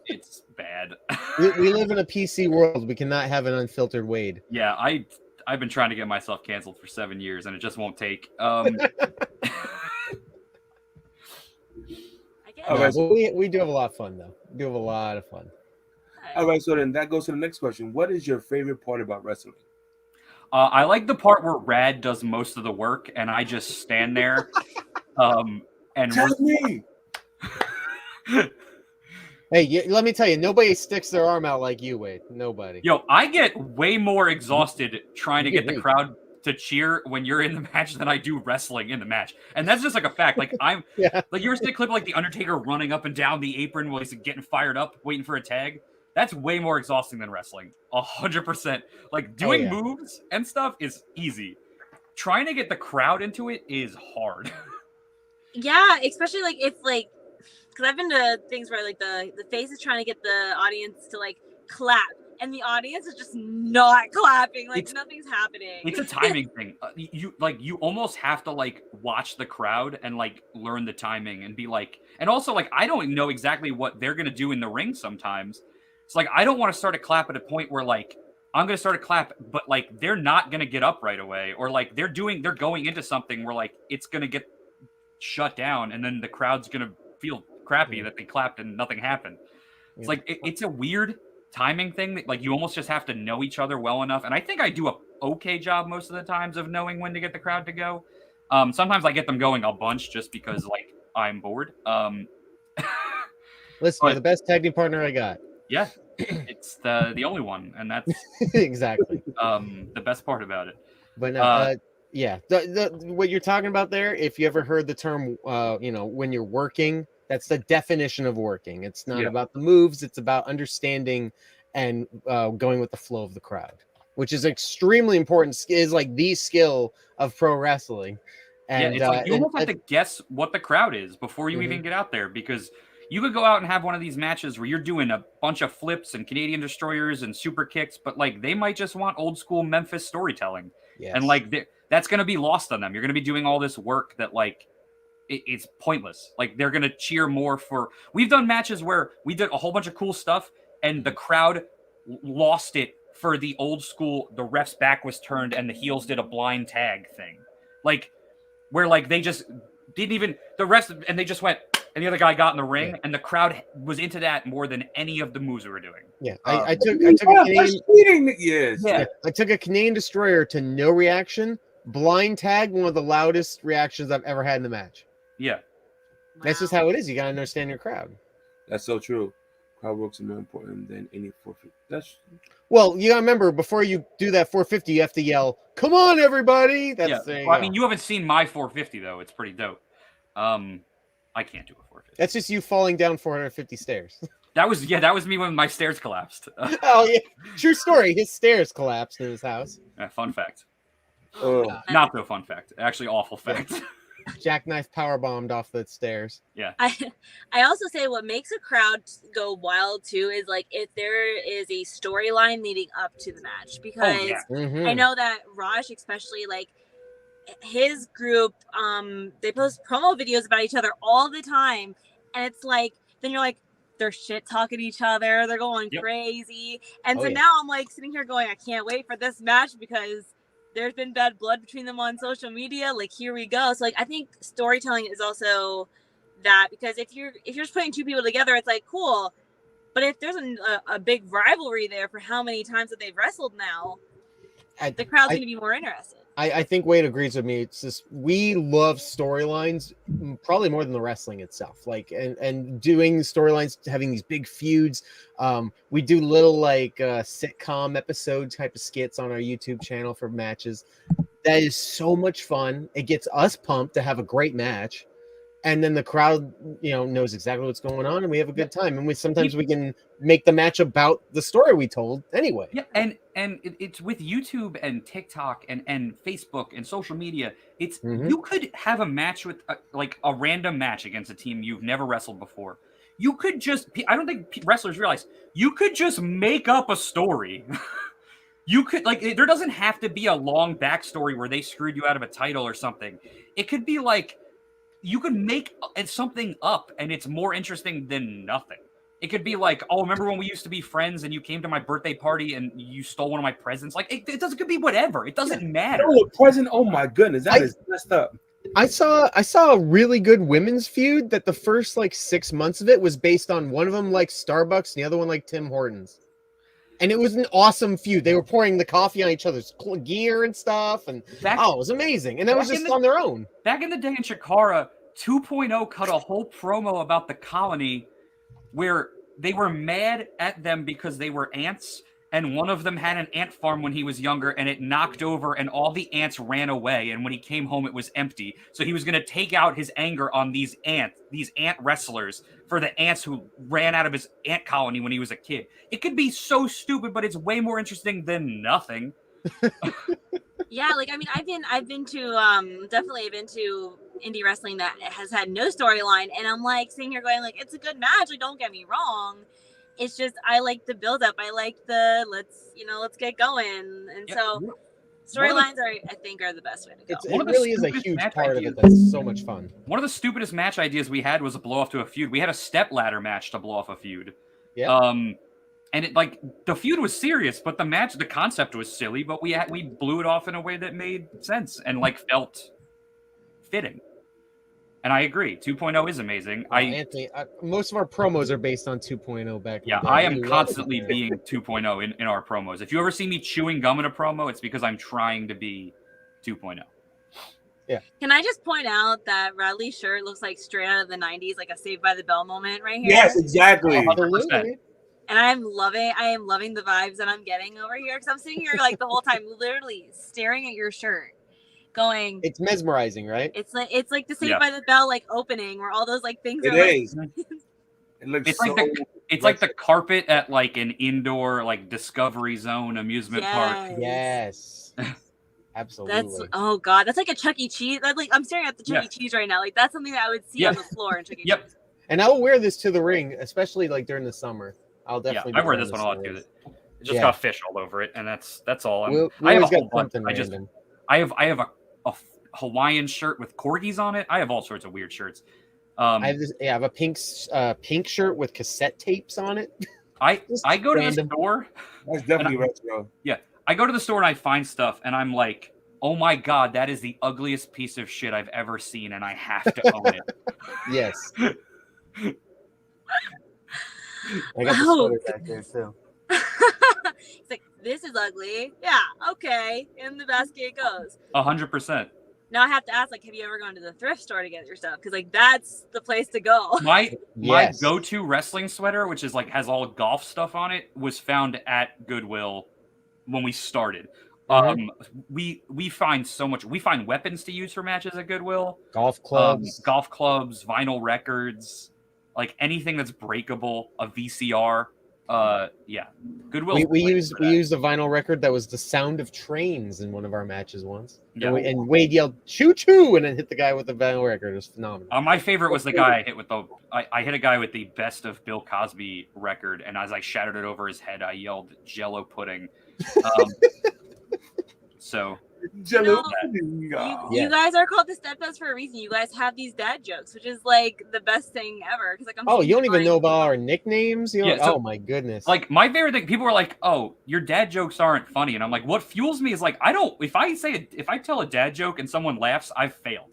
it's bad. we live in a PC world. We cannot have an unfiltered Wade. Yeah, I've been trying to get myself canceled for 7 years and it just won't take. We do have a lot of fun, though. We do have a lot of fun. All right, so then that goes to the next question. What is your favorite part about wrestling? I like the part where Rad does most of the work and I just stand there. And Tell me. Hey, let me tell you, nobody sticks their arm out like you, Wade. Nobody. Yo, I get way more exhausted trying to get the crowd to cheer when you're in the match than I do wrestling in the match. And that's just like a fact. Like I'm like you ever see a clip of like the Undertaker running up and down the apron while he's getting fired up, waiting for a tag? That's way more exhausting than wrestling. 100%. Like doing moves and stuff is easy. Trying to get the crowd into it is hard. Yeah, especially if because I've been to things where the face is trying to get the audience to clap, and the audience is just not clapping. Nothing's happening. It's a timing thing. You almost have to watch the crowd and learn the timing and be and also I don't know exactly what they're gonna do in the ring sometimes. It's I don't want to start a clap at a point where I'm gonna start a clap, but they're not gonna get up right away, or they're going into something where it's gonna get shut down, and then the crowd's gonna feel crappy that they clapped and nothing happened. It's it's a weird timing thing that you almost just have to know each other well enough. And I think I do a okay job most of the times of knowing when to get the crowd to go. Sometimes I get them going a bunch just because I'm bored. Listen, you're the best tag team partner I got. Yeah, it's the only one, and that's exactly the best part about it. But no, yeah, what you're talking about there, if you ever heard the term, when you're working, that's the definition of working. It's not about the moves. It's about understanding and going with the flow of the crowd, which is extremely important. Is the skill of pro wrestling. And you almost have to guess what the crowd is before you even get out there, because you could go out and have one of these matches where you're doing a bunch of flips and Canadian destroyers and super kicks, but like they might just want old school Memphis storytelling. Yes. And like that's going to be lost on them. You're going to be doing all this work that like it's pointless. Like they're going to cheer more for. We've done matches where we did a whole bunch of cool stuff and the crowd lost it for the old school. The ref's back was turned and the heels did a blind tag thing, like where like they just didn't even the rest and they just went. And the other guy got in the ring, and the crowd was into that more than any of the moves we were doing. Yeah, I took a Canadian. Yeah. I took a Canadian destroyer to no reaction, blind tag, one of the loudest reactions I've ever had in the match. Yeah, that's just how it is. You gotta understand your crowd. That's so true. Crowd works are more important than any 450. That's well, you gotta remember before you do that 450, you have to yell, "Come on, everybody!" That's well, I mean, you haven't seen my 450 though. It's pretty dope. I can't do a 450. That's just you falling down 450 stairs. That was me when my stairs collapsed. Oh yeah, true story. His stairs collapsed in his house. Fun fact. Not so fun fact. Actually, awful fact. Jackknife power bombed off the stairs. Yeah. I also say what makes a crowd go wild too is like if there is a storyline leading up to the match, because I know that Raj especially like his group they post promo videos about each other all the time, and it's like then you're like they're shit talking each other, they're going crazy, and so now I'm like sitting here going I can't wait for this match because there's been bad blood between them on social media, like here we go. So like I think storytelling is also that, because if you're just putting two people together it's like cool, but if there's a big rivalry there for how many times that they've wrestled now, the crowd's gonna be more interested. I think Wade agrees with me. It's just we love storylines probably more than the wrestling itself. Like and doing storylines, having these big feuds. We do little like sitcom episode type of skits on our YouTube channel for matches. That is so much fun. It gets us pumped to have a great match. And then the crowd, knows exactly what's going on, and we have a good time. And sometimes we can make the match about the story we told anyway. Yeah, and it's with YouTube and TikTok and Facebook and social media. It's you could have a match with like a random match against a team you've never wrestled before. You could just, I don't think wrestlers realize, you could just make up a story. You could, like, there doesn't have to be a long backstory where they screwed you out of a title or something. It could be like, you could make something up and it's more interesting than nothing. It could be like, oh, remember when we used to be friends and you came to my birthday party and you stole one of my presents? Like, it could be whatever. It doesn't matter. Oh, a present? Oh my goodness, that is messed up. I saw a really good women's feud that the first like 6 months of it was based on one of them like Starbucks and the other one like Tim Hortons. And it was an awesome feud. They were pouring the coffee on each other's gear and stuff. And it was amazing. And that was just on their own. Back in the day in Chikara, 2.0 cut a whole promo about the colony where they were mad at them because they were ants. And one of them had an ant farm when he was younger and it knocked over and all the ants ran away. And when he came home, it was empty. So he was going to take out his anger on these ant wrestlers for the ants who ran out of his ant colony when he was a kid. It could be so stupid, but it's way more interesting than nothing. Yeah, like, I mean, I've been to definitely been to indie wrestling that has had no storyline. And I'm like sitting here going like, it's a good match. Like, don't get me wrong. It's just I like the build up. I like the let's get going. And so storylines I think are the best way to go. It really is a huge part of it that's so much fun. One of the stupidest match ideas we had was a blow off to a feud. We had a step ladder match to blow off a feud. Yeah. And it like the feud was serious, but the concept was silly, but we blew it off in a way that made sense and like felt fitting. And I agree. 2.0 is amazing. Anthony, most of our promos are based on 2.0 back in the day. I am constantly being 2.0 in our promos. If you ever see me chewing gum in a promo, it's because I'm trying to be 2.0. Yeah. Can I just point out that Radley's shirt looks like straight out of the 90s, like a Saved by the Bell moment right here? Yes, exactly. 100%. And I am loving the vibes that I'm getting over here, because I'm sitting here like the whole time literally staring at your shirt. Going, it's mesmerizing, right? It's like the Saved by the Bell like opening where all those like things it are is. Like... It looks it's like the carpet at like an indoor like Discovery Zone amusement park. Yes. Absolutely. That's like a Chuck E. Cheese. I'm staring at the Chuck E. Cheese right now. Like that's something that I would see on the floor in Chuck E. Cheese. And I'll wear this to the ring, especially like during the summer. I'll definitely. I wear this one a lot too. It just got fish all over it, and that's all. We I have always a whole got bunch. something random. I have a Hawaiian shirt with corgis on it. I have all sorts of weird shirts. I have this. Yeah, I have a pink shirt with cassette tapes on it. I go to the store. That's definitely retro. Yeah, I go to the store and I find stuff, and I'm like, oh my god, that is the ugliest piece of shit I've ever seen, and I have to own it. Yes. I got the sweater back there too. It's like, this is ugly. Yeah, okay. In the basket it goes. 100%. Now I have to ask, like, have you ever gone to the thrift store to get your stuff? Because like that's the place to go. My go-to wrestling sweater, which is like has all golf stuff on it, was found at Goodwill when we started. We find so much. We find weapons to use for matches at Goodwill. Golf clubs, vinyl records, like anything that's breakable. A VCR. Yeah, Goodwill. We used a vinyl record that was the sound of trains in one of our matches once. Yeah. And Wade yelled "choo choo" and then hit the guy with the vinyl record. It was phenomenal. My favorite was the guy I hit with I hit a guy with the Best of Bill Cosby record, and as I shattered it over his head, I yelled "Jello pudding." So. You guys are called the Stepdads for a reason. You guys have these dad jokes, which is like the best thing ever. Because like you don't even know about our nicknames. Oh my goodness! Like my favorite thing, people were like, "Oh, your dad jokes aren't funny," and I'm like, "What fuels me is like I don't. If I tell a dad joke and someone laughs, I've failed.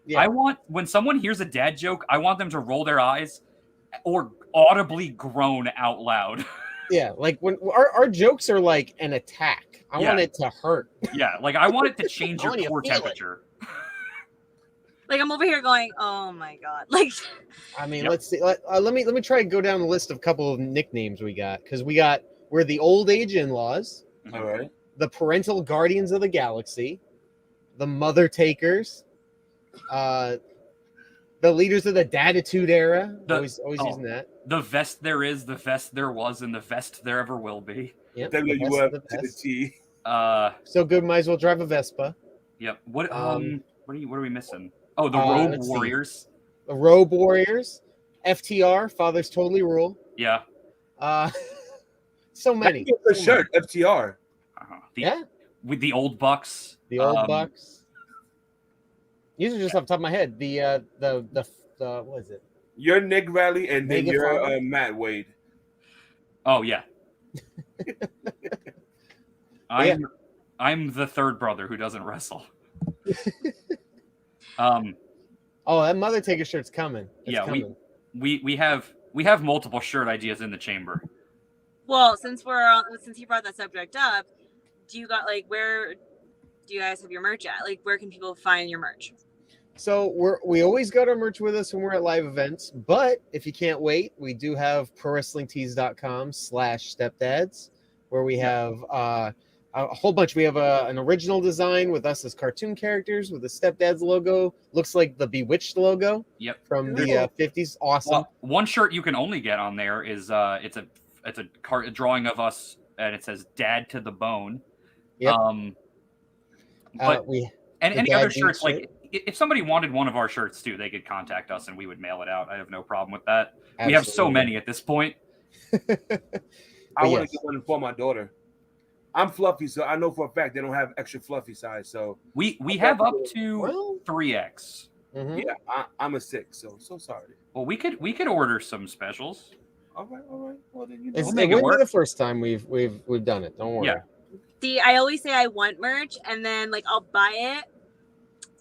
Yeah. I want when someone hears a dad joke, I want them to roll their eyes or audibly groan out loud. Yeah, like when our jokes are like an attack. I want it to hurt. Yeah, like I want it to change your core temperature. Like I'm over here going, oh my god! Like, I mean, let's see. Let me try and go down the list of a couple of nicknames we got because we're the old age in-laws. All right. The parental guardians of the galaxy, the mother takers, the leaders of the daditude era. Always using that. The vest there is, the vest there was, and the vest there ever will be. Yep. WUF to the T. So good, might as well drive a Vespa. Yep. What are we missing? Oh, the Robe Warriors. The Robe Warriors. FTR, Fathers Totally Rule. Yeah. So many. The shirt, FTR. With the Old Bucks. The Old Bucks. These are just off the top of my head. The what is it? You're Nick Riley, and then you're Matt Wade. Oh yeah. I'm the third brother who doesn't wrestle. That Mother Taker shirt's coming. Coming. We have multiple shirt ideas in the chamber. Well, since you brought that subject up, do you guys have your merch at? Like, where can people find your merch? So we always got our merch with us when we're at live events, but if you can't wait, we do have prowrestlingtees.com/stepdads, where we have a whole bunch. We have an original design with us as cartoon characters with the Stepdads logo. Looks like the Bewitched logo. Yep. From the 50s. Awesome. Well, one shirt you can only get on there is it's a drawing of us, and it says "Dad to the Bone." Yep. But any other shirts shirt. Like. If somebody wanted one of our shirts too, they could contact us and we would mail it out. I have no problem with that. Absolutely. We have so many at this point. I want to get one for my daughter. I'm fluffy, so I know for a fact they don't have extra fluffy size. So we have up to 3X. Mm-hmm. Yeah, I'm a 6, so sorry. Well, we could order some specials. All right. Well, then it wouldn't be the first time we've done it. Don't worry. Yeah. See, I always say I want merch, and then like I'll buy it.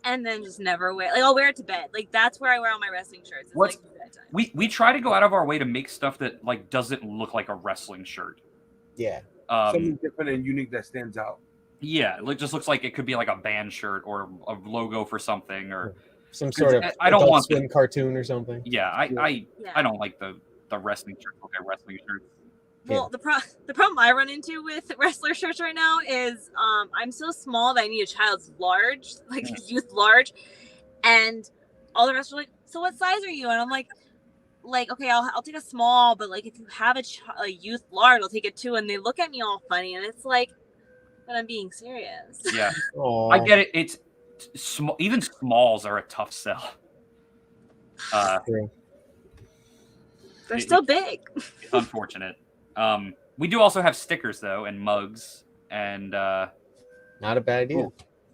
And then just never wear. Like I'll wear it to bed. Like that's where I wear all my wrestling shirts. It's we try to go out of our way to make stuff that like doesn't look like a wrestling shirt. Yeah. Something different and unique that stands out. Yeah, it just looks like it could be like a band shirt or a logo for something or some sort of I don't want swim cartoon or something. Yeah, I don't like the wrestling shirts. Okay, wrestling shirts. Well, the problem I run into with wrestler shirts right now is I'm so small that I need a child's large, like youth large, and all the rest are like, so what size are you? And I'm like okay, I'll take a small, but like if you have a youth large, I'll take it too. And they look at me all funny, and it's like, but I'm being serious. Yeah, I get it. It's small. Even smalls are a tough sell. They're still big. It's unfortunate. We do also have stickers though, and mugs, and Not a bad idea. Oh,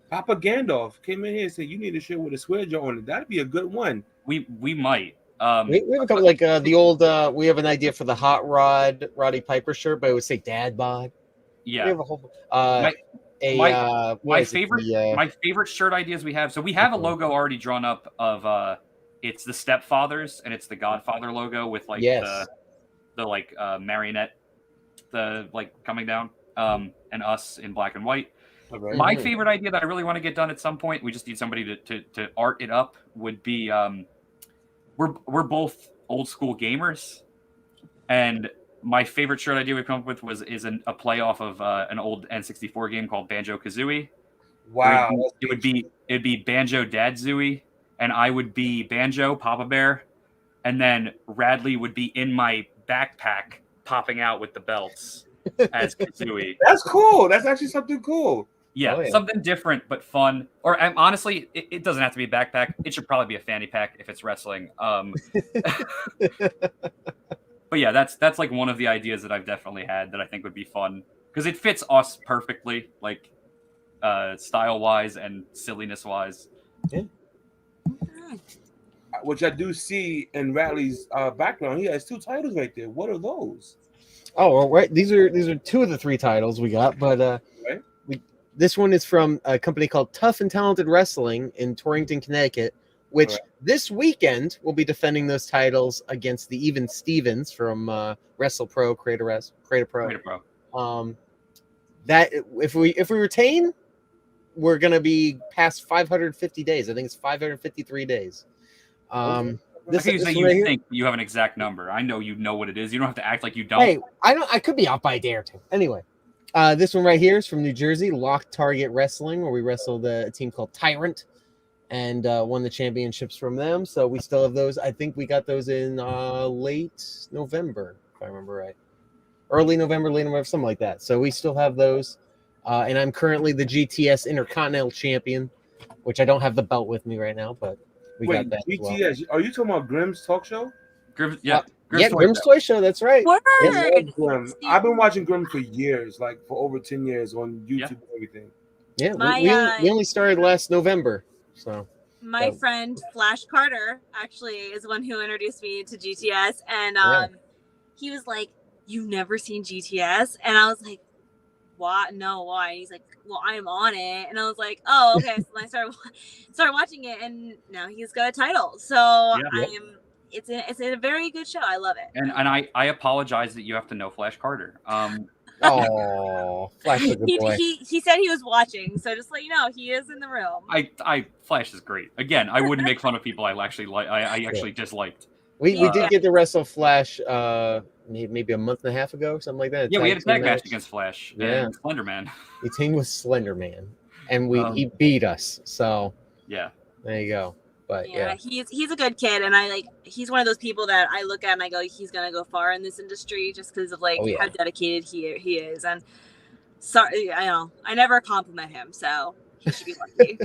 Papa Gandalf came in here and said you need a shirt with a swear jar on it. That'd be a good one. we might. We have a couple like the old. We have an idea for the Hot Rod Roddy Piper shirt, but it would say Dad Bod. Yeah. We have a whole. My favorite shirt ideas we have. So we have a logo already drawn up of it's the Stepfathers and it's the Godfather logo with like the like marionette, the like coming down, and us in black and white. Right. My favorite idea that I really want to get done at some point, we just need somebody to art it up, would be we're both old school gamers, and my favorite shirt idea we've come up with is a play off of an old N64 game called Banjo Kazooie. Wow. It'd be Banjo Dad Zooey, and I would be Banjo Papa Bear, and then Radley would be in my backpack popping out with the belts as Kazooie. That's cool. That's actually something cool. Yeah, something different but fun. Or honestly, it doesn't have to be a backpack. It should probably be a fanny pack if it's wrestling. But yeah, that's like one of the ideas that I've definitely had that I think would be fun because it fits us perfectly, like style wise and silliness wise. Yeah. Which I do see in Radley's background. He has 2 titles right there. What are those? Oh, well, right. These are 2 of the 3 titles we got, but right. This one is from a company called Tough and Talented Wrestling in Torrington, Connecticut, which this weekend will be defending those titles against the Even Stevens from Wrestle Pro, Creator Pro. That if we retain, we're gonna be past 550 days. I think it's 553 days. You think you have an exact number. I know you know what it is. You don't have to act like you don't. Hey, I could be out by a day or 2. Anyway. This one right here is from New Jersey, Lock Target Wrestling, where we wrestled a team called Tyrant and won the championships from them. So we still have those. I think we got those in late November, if I remember right. Early November, late November, something like that. So we still have those. And I'm currently the GTS Intercontinental Champion, which I don't have the belt with me right now, but we got that GTS, as well. Are you talking about Grimm's talk show? Grimm's Toy Show. That's right. Word. Grimm. I've been watching Grimm for years, like for over 10 years on YouTube and everything. Yeah, we only started last November. So my friend Flash Carter actually is the one who introduced me to GTS, and he was like, "You've never seen GTS?" And I was like, "What? No, why?" And he's like, "Well, I am on it," and I was like, "Oh, okay." So I started watching it, and now he's got a title. So It's a very good show. I love it. And I apologize that you have to know Flash Carter. Oh, Flash is a good boy. He said he was watching, so just let you know he is in the room. Flash is great. Again, I wouldn't make fun of people I actually like. I actually disliked. We did get to wrestle Flash maybe a month and a half ago, something like that. Yeah, we had a tag match against Flash and Slender Man. He teamed with Slender Man, and he beat us. So yeah, there you go. But he's a good kid, and he's one of those people that I look at and I go, he's gonna go far in this industry just because of how dedicated he is. And sorry, I never compliment him, so he should be lucky.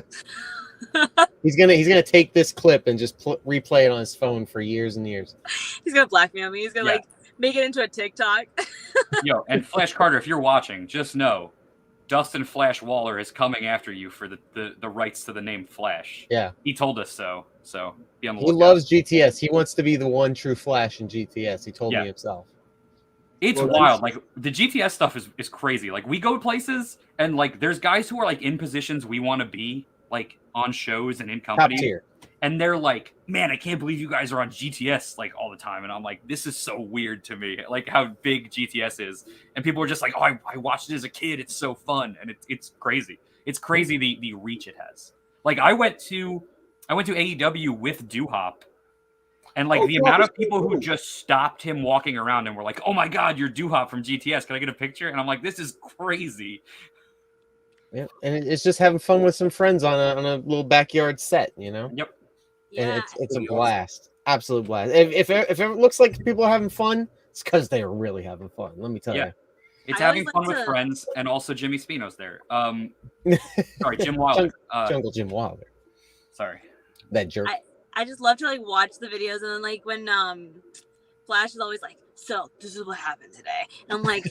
He's gonna take this clip and just replay it on his phone for years and years. He's gonna blackmail me. He's gonna make it into a TikTok. Yo, and Flash Carter, if you're watching, just know Dustin Flash Waller is coming after you for the rights to the name Flash. Yeah. He told us so. So be on the lookout. He loves GTS. He wants to be the one true Flash in GTS. He told me himself. It's wild. Like the GTS stuff is crazy. Like we go places and like there's guys who are like in positions we want to be, like on shows and in companies. Top tier. And they're like, man, I can't believe you guys are on GTS like all the time. And I'm like, this is so weird to me, like how big GTS is. And people are just like, oh, I watched it as a kid. It's so fun. And it's crazy. It's crazy the reach it has. Like I went to AEW with Doo-Hop. And like the amount of people who just stopped him walking around and were like, oh my God, you're Doo-Hop from GTS. Can I get a picture? And I'm like, this is crazy. Yeah. And it's just having fun with some friends on a little backyard set, you know? Yep. And it's a blast, absolute blast. If it looks like people are having fun, it's because they are really having fun. Let me tell you, it's having fun with friends, and also Jimmy Spino's there. Sorry, Jim Wilder, Jungle Jim Wilder. Sorry, that jerk. I just love to like watch the videos, and then like when Flash is always like, so this is what happened today. And I'm like,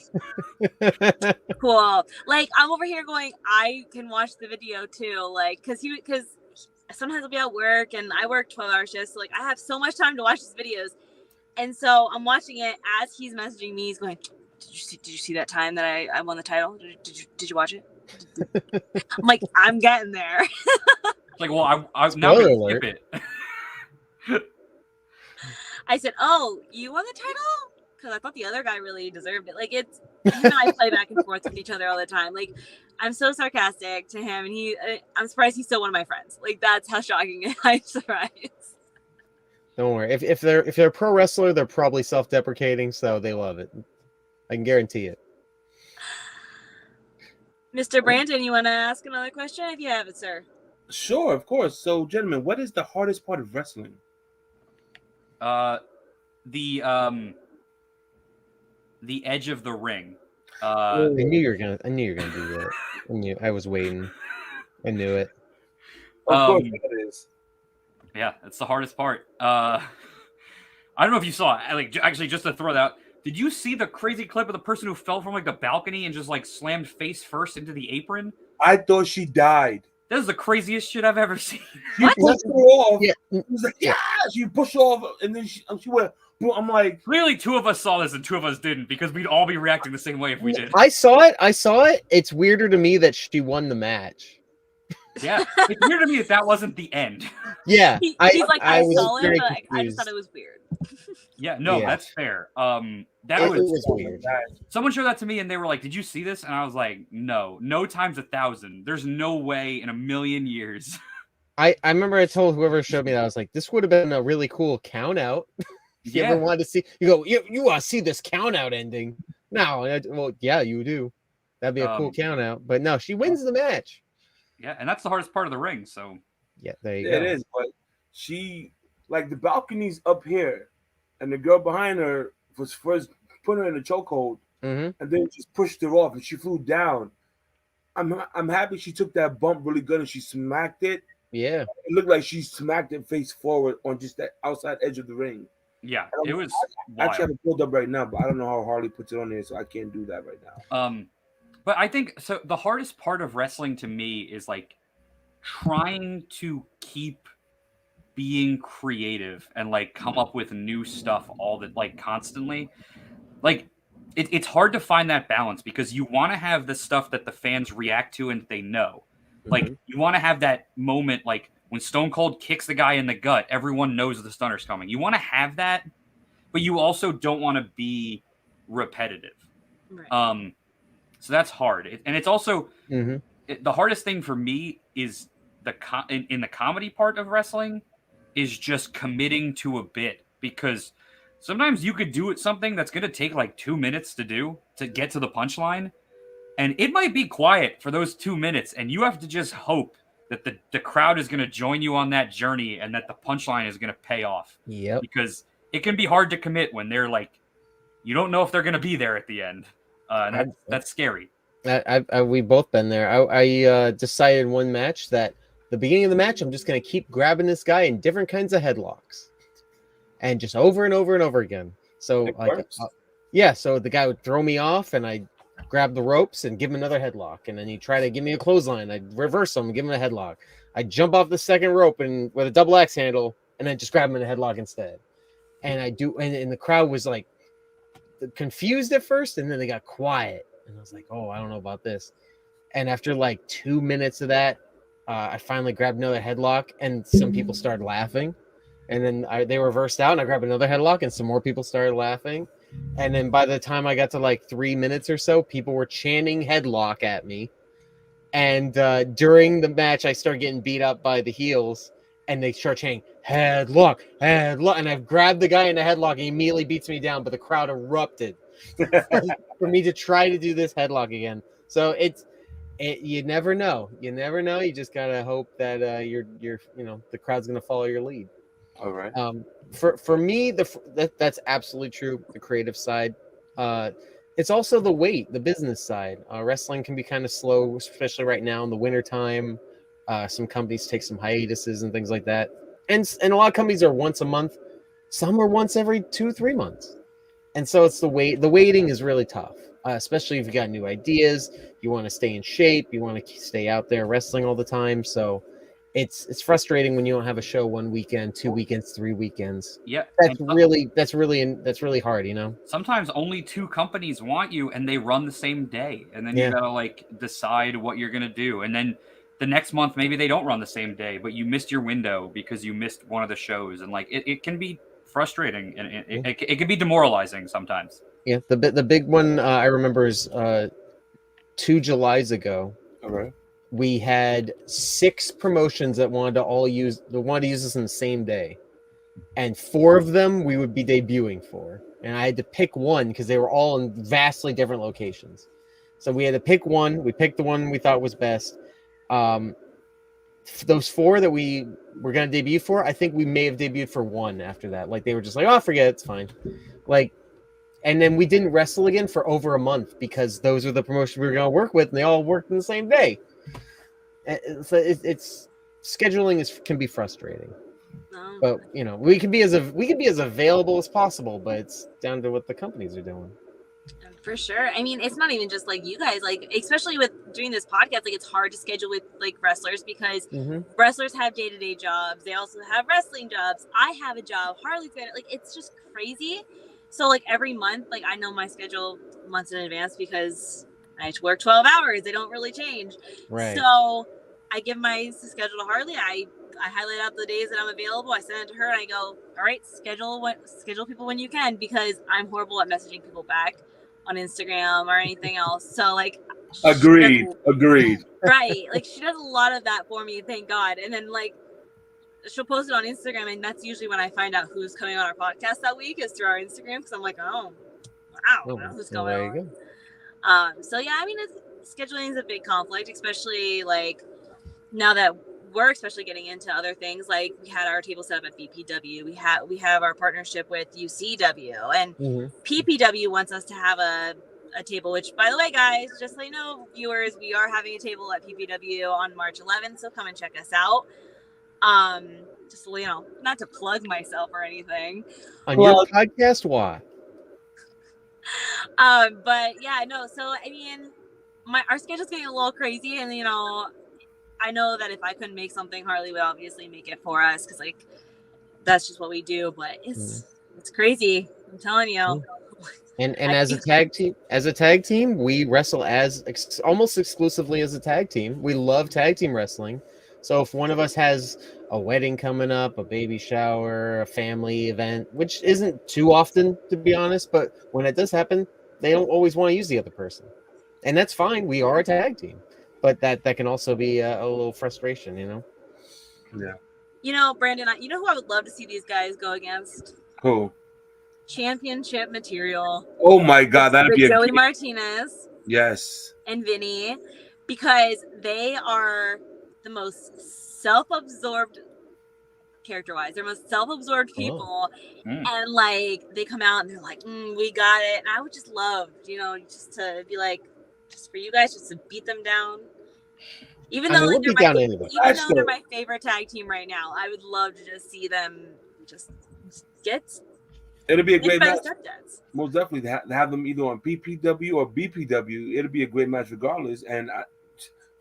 cool. Like, I'm over here going, I can watch the video too. Like, because sometimes I'll be at work and I work 12-hour shifts. So, like, I have so much time to watch his videos. And so I'm watching it as he's messaging me. He's going, did you see that time that I won the title? Did you watch it? I'm like, I'm getting there. Like, well, I'm not Spoiler going to alert. skip it. I said, oh, you won the title? Because I thought the other guy really deserved it. Like, it's him and I play back and forth with each other all the time. Like, I'm so sarcastic to him, and I'm surprised he's still one of my friends. Like, that's how shocking I'm surprised. Don't worry. If they're a pro wrestler, they're probably self-deprecating, so they love it. I can guarantee it. Mr. Brandon, you want to ask another question if you have it, sir? Sure, of course. So, gentlemen, what is the hardest part of wrestling? The edge of the ring. I knew you were gonna do that. I was waiting. I knew it. Of course it is. Yeah, that's the hardest part. I don't know if you saw it. Like, actually, just to throw that out, did you see the crazy clip of the person who fell from like the balcony and just like slammed face first into the apron? I thought she died. That is the craziest shit I've ever seen. She pushed her off. Yeah. She was like, yeah. She pushed off, and then she went. Boom. I'm like, Clearly, 2 of us saw this and 2 of us didn't, because we'd all be reacting the same way if we did. I saw it. It's weirder to me that she won the match. Yeah, it's weird to me that wasn't the end. Yeah, He's like, I was saw it, very but I just confused. thought it was weird. Yeah, no, Yeah. that's fair. It That was weird. Someone showed that to me and they were like, "Did you see this?" And I was like, "No times 1,000. There's no way in a million years." I remember I told whoever showed me that, I was like, this would have been a really cool count out. If you ever wanted to see, you want to see this count out ending. No, well, yeah, you do. That'd be a cool count out. But no, she wins the match. Yeah, and that's the hardest part of the ring. So yeah, there you go. It is, but she like the balcony's up here, and the girl behind her was first put her in a chokehold, and then just pushed her off, and she flew down. I'm happy she took that bump really good, and she smacked it. Yeah, it looked like she smacked it face forward on just that outside edge of the ring. Yeah, it was. I actually have it pulled up right now, but I don't know how Harley puts it on there, so I can't do that right now. But I think so. The hardest part of wrestling to me is like trying to keep being creative and like come up with new stuff constantly. Like it's hard to find that balance because you want to have the stuff that the fans react to and they know. Like you want to have that moment like when Stone Cold kicks the guy in the gut, everyone knows the stunner's coming. You want to have that, but you also don't want to be repetitive. Right. So that's hard. And it's also the hardest thing for me is in the comedy part of wrestling is just committing to a bit, because sometimes you could do something that's going to take like 2 minutes to do to get to the punchline. And it might be quiet for those 2 minutes. And you have to just hope that the crowd is going to join you on that journey and that the punchline is going to pay off. Yep. Because it can be hard to commit when they're like, you don't know if they're going to be there at the end. And that's scary. We've both been there. I decided one match that the beginning of the match, I'm just going to keep grabbing this guy in different kinds of headlocks. And just over and over and over again. So, so the guy would throw me off and I'd grab the ropes and give him another headlock. And then he'd try to give me a clothesline. I'd reverse him and give him a headlock. I'd jump off the second rope and with a double axe handle and then just grab him in a headlock instead. And and the crowd was like confused at first, and then they got quiet. And I was like, oh, I don't know about this. And after like 2 minutes of that, I finally grabbed another headlock and some people started laughing. And then they reversed out and I grabbed another headlock and some more people started laughing. And then by the time I got to like 3 minutes or so, people were chanting headlock at me. And during the match, I started getting beat up by the heels and they start chanting headlock, headlock. And I've grabbed the guy in the headlock and he immediately beats me down, but the crowd erupted for me to try to do this headlock again. So you never know. You never know. You just gotta hope that the crowd's gonna follow your lead. All right. For me, that's absolutely true. The creative side. It's also the weight, the business side. Wrestling can be kind of slow, especially right now in the wintertime. Some companies take some hiatuses and things like that. And a lot of companies are once a month. Some are once every 2-3 months. And so it's the waiting is really tough, especially if you got new ideas, you want to stay in shape, you want to stay out there wrestling all the time. So it's frustrating when you don't have a show 1 weekend, 2 weekends, 3 weekends. Yeah, That's really hard, you know. Sometimes only 2 companies want you, and they run the same day, and then you Yeah. gotta like decide what you're gonna do, and then the next month maybe they don't run the same day, but you missed your window because you missed one of the shows, and like it can be frustrating, and it can be demoralizing sometimes. Yeah, the big one I remember is 2 Julys ago. All right. We had 6 promotions that wanted to use us in the same day, and 4 of them we would be debuting for, and I had to pick one because they were all in vastly different locations. So we had to pick one. We picked the one we thought was best. Those 4 that we were going to debut for, I think we may have debuted for 1 after that. Like they were just like, oh, forget it, it's fine. Like, and then we didn't wrestle again for over a month because those are the promotions we were going to work with, and they all worked in the same day. So it's scheduling can be frustrating, but you know we can be as available as possible, but it's down to what the companies are doing. For sure. I mean, it's not even just like you guys, like especially with doing this podcast, like it's hard to schedule with like wrestlers because wrestlers have day-to-day jobs. They also have wrestling jobs. I have a job. Harley's got it. Like it's just crazy. So like every month, like I know my schedule months in advance because I work 12 hours. They don't really change. Right. So I give my schedule to Harley. I highlight out the days that I'm available. I send it to her and I go, all right, schedule people when you can, because I'm horrible at messaging people back on Instagram or anything else. So like agreed. Right. Like she does a lot of that for me, thank God. And then like she'll post it on Instagram, and that's usually when I find out who's coming on our podcast that week is through our Instagram, because I'm like, oh, I don't know who's going on. So yeah, I mean, scheduling is a big conflict, especially like now that we're especially getting into other things. Like we had our table set up at BPW. We have our partnership with UCW, and PPW wants us to have a table, which by the way, guys, just so you know, viewers, we are having a table at PPW on March 11th. So come and check us out. Just, you know, not to plug myself or anything. On your podcast, why? But yeah, no. So I mean, our schedule's getting a little crazy, and you know, I know that if I couldn't make something, Harley would obviously make it for us, because like that's just what we do. But it's crazy. I'm telling you. And as a tag team, we wrestle almost exclusively as a tag team. We love tag team wrestling. So if one of us has a wedding coming up, a baby shower, a family event, which isn't too often, to be honest, but when it does happen, they don't always want to use the other person. And that's fine. We are a tag team. But that can also be a little frustration, you know? Yeah. You know, Brandon, you know who I would love to see these guys go against? Who? Championship material. Oh my God, that'd be Joey Martinez. Yes. And Vinny, because they are the most self-absorbed character-wise. They're most self-absorbed people, and like they come out and they're like, "We got it." And I would just love, you know, just to be like, just for you guys, just to beat them down. Even though they're my favorite tag team right now, I would love to just see them just get. It'll be a great match. Most definitely, to have them either on PPW or BPW, it'll be a great match regardless. And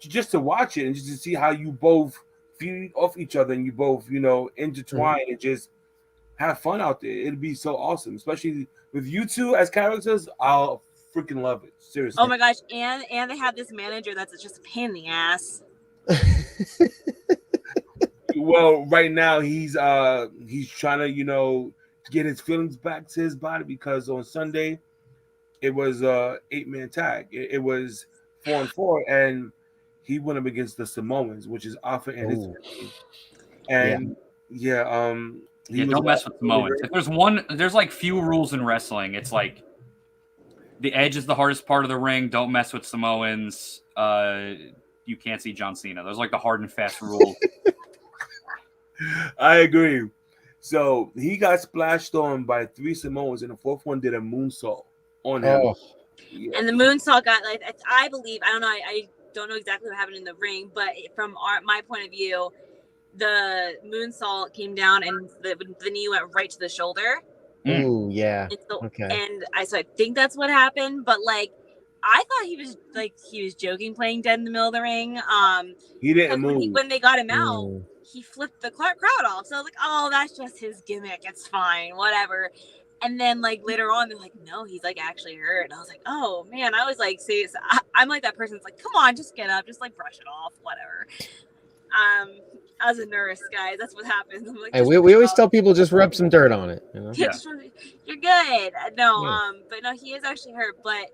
just to watch it and just to see how you both feed off each other and you both, you know, intertwine and just have fun out there. It'll be so awesome, especially with you two as characters. I'll freaking love it. Seriously. Oh my gosh. And they have this manager that's just a pain in the ass. Well, right now he's trying to, you know, get his feelings back to his body, because on Sunday it was 8-man tag. It was 4-on-4, and he went up against the Samoans, which is Alpha and his family. And don't mess with Samoans. If there's like few rules in wrestling. It's like the edge is the hardest part of the ring. Don't mess with Samoans. You can't see John Cena. Those are like the hard and fast rules. I agree. So he got splashed on by 3 Samoans, and the 4th one did a moonsault on him. Yeah. And the moonsault got, like, I believe, I don't know, I don't know exactly what happened in the ring, but from my point of view, the moonsault came down and the knee went right to the shoulder. Ooh, yeah. And so, Okay. so I think that's what happened. But like, I thought he was joking, playing dead in the middle of the ring. He didn't move. When they got him out, he flipped the crowd off. So I was like, oh, that's just his gimmick. It's fine, whatever. And then like later on, they're like, no, he's like actually hurt. And I was like, oh man, I was like, see, so I'm like that person that's like, come on, just get up, just like brush it off, whatever. As a nurse, guys, that's what happens. I'm like, Hey, we always tell people just rub some dirt on it. You know? Yeah. You're good. No, but no, he is actually hurt. But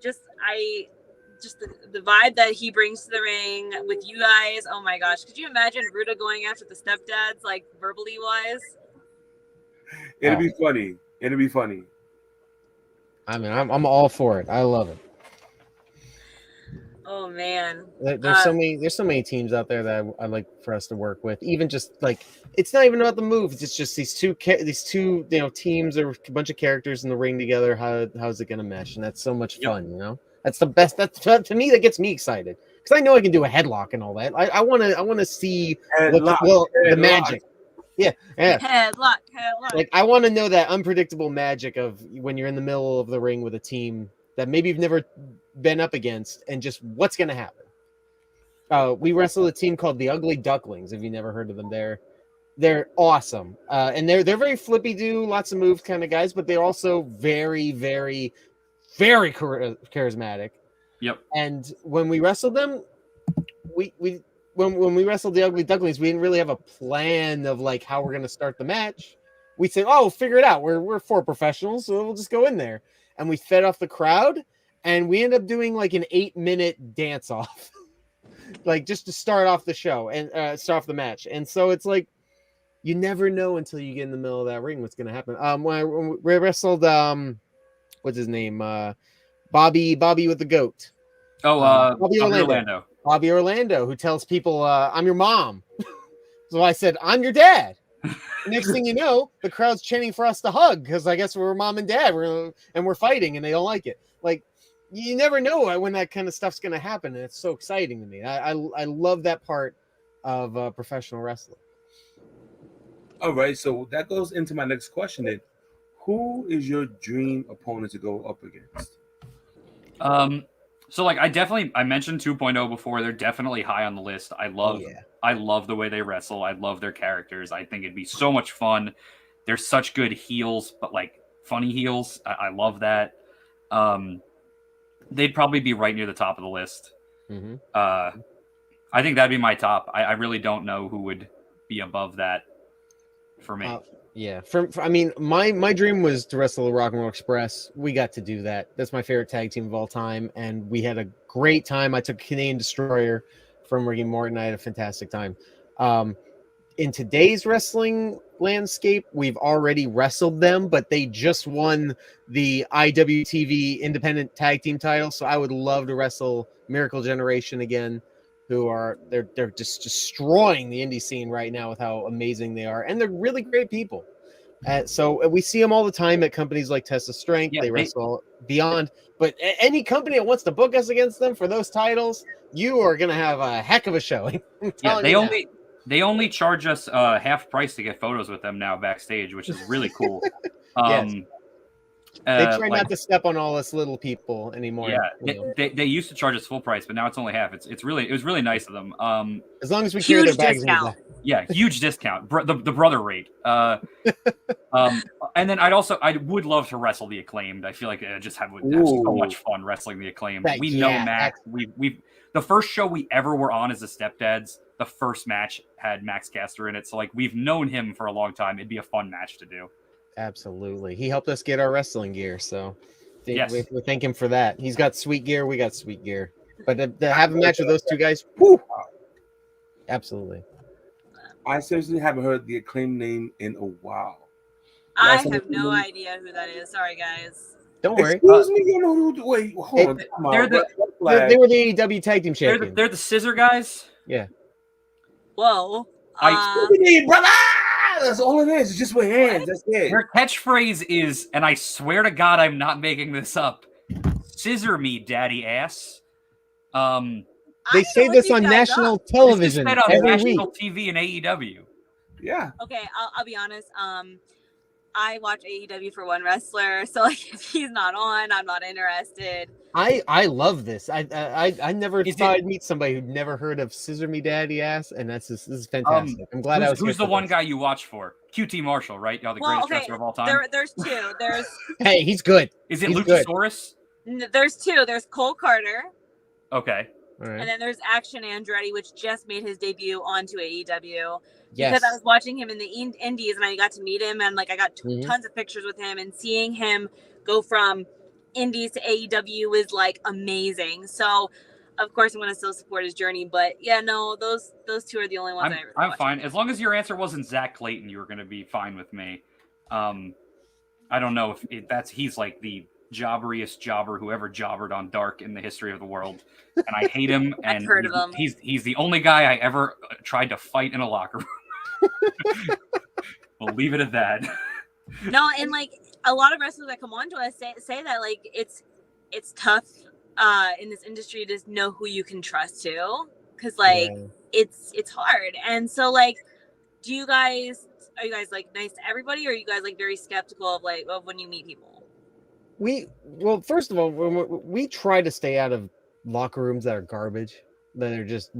just the vibe that he brings to the ring with you guys. Oh my gosh, could you imagine Ruda going after the stepdads like verbally wise? It'll be funny. It'll be funny. I mean, I'm all for it. I love it. Oh man, there's so many teams out there that I'd like for us to work with. Even just like, it's not even about the moves. It's just these two teams or a bunch of characters in the ring together. How's it gonna mesh? And that's so much fun. You know, that's the best. That's to me that gets me excited because I know I can do a headlock and all that. I want to see the magic. Yeah. Headlock. Like, I want to know that unpredictable magic of when you're in the middle of the ring with a team that maybe you've never been up against, and just what's going to happen. We wrestled a team called the Ugly Ducklings. If you never heard of them, they're awesome, and they're very flippy do, lots of moves kind of guys, but they're also very, very, very charismatic. Yep. And when we wrestled them, when we wrestled the Ugly Ducklings, we didn't really have a plan of like how we're going to start the match. We said, "Oh, figure it out. We're 4 professionals, so we'll just go in there." And we fed off the crowd, and we ended up doing like an 8-minute dance off, like just to start off the show and start off the match. And so it's like, you never know until you get in the middle of that ring what's going to happen. When we wrestled, what's his name? Bobby with the goat. Oh, Bobby Orlando. Bobby Orlando, who tells people, "I'm your mom." So I said, "I'm your dad." Next thing you know, the crowd's chanting for us to hug because I guess we're mom and dad, we're fighting, and they don't like it. Like, you never know when that kind of stuff's going to happen, and it's so exciting to me. I love that part of professional wrestling. All right, so that goes into my next question. Then, who is your dream opponent to go up against? So like I mentioned 2.0 before. They're definitely high on the list. I love the way they wrestle. I love their characters. I think it'd be so much fun. They're such good heels, but like funny heels. I love that. They'd probably be right near the top of the list. Mm-hmm. I think that'd be my top. I really don't know who would be above that for me. Yeah, I mean, my dream was to wrestle the Rock and Roll Express. We got to do that. That's my favorite tag team of all time, and we had a great time. I took Canadian Destroyer from Ricky Morton. I had a fantastic time. In today's wrestling landscape, we've already wrestled them, but they just won the IWTV Independent Tag Team title. So I would love to wrestle Miracle Generation again, they're just destroying the indie scene right now with how amazing they are, and they're really great people. So we see them all the time at companies like Test of Strength. They wrestle Beyond, but any company that wants to book us against them for those titles, you are going to have a heck of a showing. They only charge us half price to get photos with them now backstage, which is really cool. Yes. They try not to step on all us little people anymore. Yeah, they used to charge us full price, but now it's only half. It was really nice of them. As long as we carry their bags. Yeah, huge discount. The brother rate. And then I would love to wrestle the Acclaimed. I feel like I just have so much fun wrestling the Acclaimed. Know Max. We the first show we ever were on as the Stepdads. The first match had Max Caster in it, so like we've known him for a long time. It'd be a fun match to do. Absolutely. He helped us get our wrestling gear, so we thank him for that. He's got sweet gear, we got sweet gear. But to have a match with those two guys, whoo! Absolutely. I seriously haven't heard the Acclaimed name in a while. I have no idea who that is. Sorry, guys. Don't worry. Excuse me, you know who? Wait, hold on. They were the AEW Tag Team Champions. They're the Scissor guys? Yeah. Whoa. Brother! That's all it is. It's just with hands. That's it. Their catchphrase is, and I swear to God, I'm not making this up, "Scissor me, daddy ass." They I say look this you on guys national up. television This is said on every national week. TV and AEW. Yeah. Okay, I'll be honest. I watch AEW for one wrestler, so like if he's not on, I'm not interested. I love this. I never Is thought it- I'd meet somebody who'd never heard of Scissor Me Daddy Ass, and this is fantastic. I'm glad I was Who's here the for one this. guy you watch for? QT Marshall, right? Y'all the greatest wrestler of all time. There's two. Hey, he's good. Is it he's good. Luchasaurus? There's two. There's Cole Carter, Okay. All right. and then there's Action Andretti, which just made his debut onto AEW. Yes. Because I was watching him in the Indies, and I got to meet him, and like I got Mhm. tons of pictures with him, and seeing him go from Indies to AEW was like amazing. So, of course, I'm gonna still support his journey. But yeah, no, those two are the only ones I'm watch. fine. As long as your answer wasn't Zach Clayton, you were going to be fine with me. I don't know if he's like the jobberiest jobber who ever jobbered on Dark in the history of the world, and I hate him. And I've heard of him. He's the only guy I ever tried to fight in a locker room. We'll leave it at that. No, and like a lot of wrestlers that come on to us say that like it's tough in this industry to know who you can trust too, because like it's hard. And so like, are you guys like nice to everybody, or are you guys like very skeptical of when you meet people? Well, first of all, we try to stay out of locker rooms that are garbage, that are just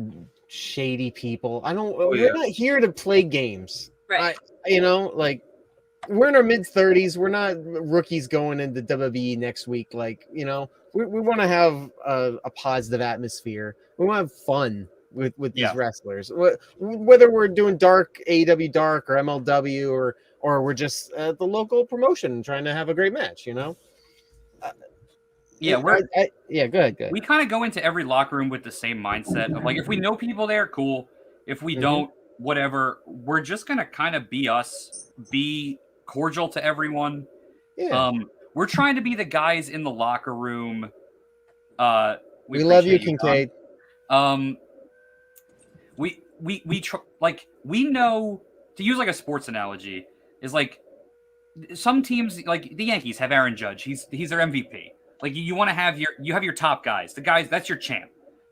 shady people. We're not here to play games, right? Like we're in our mid 30s. We're not rookies going into WWE next week. Like, we want to have a positive atmosphere. We want to have fun with these wrestlers, whether we're doing AEW Dark or MLW or we're just the local promotion trying to have a great match. Yeah, go ahead. We kind of go into every locker room with the same mindset of like, if we know people there, cool. If we don't, whatever. We're just gonna kind of be us, be cordial to everyone. Yeah. We're trying to be the guys in the locker room. We love you, Kincaid. We know, to use like a sports analogy, is like some teams, like the Yankees have Aaron Judge. He's their MVP. Like you want to have your top guys. The guys, that's your champ.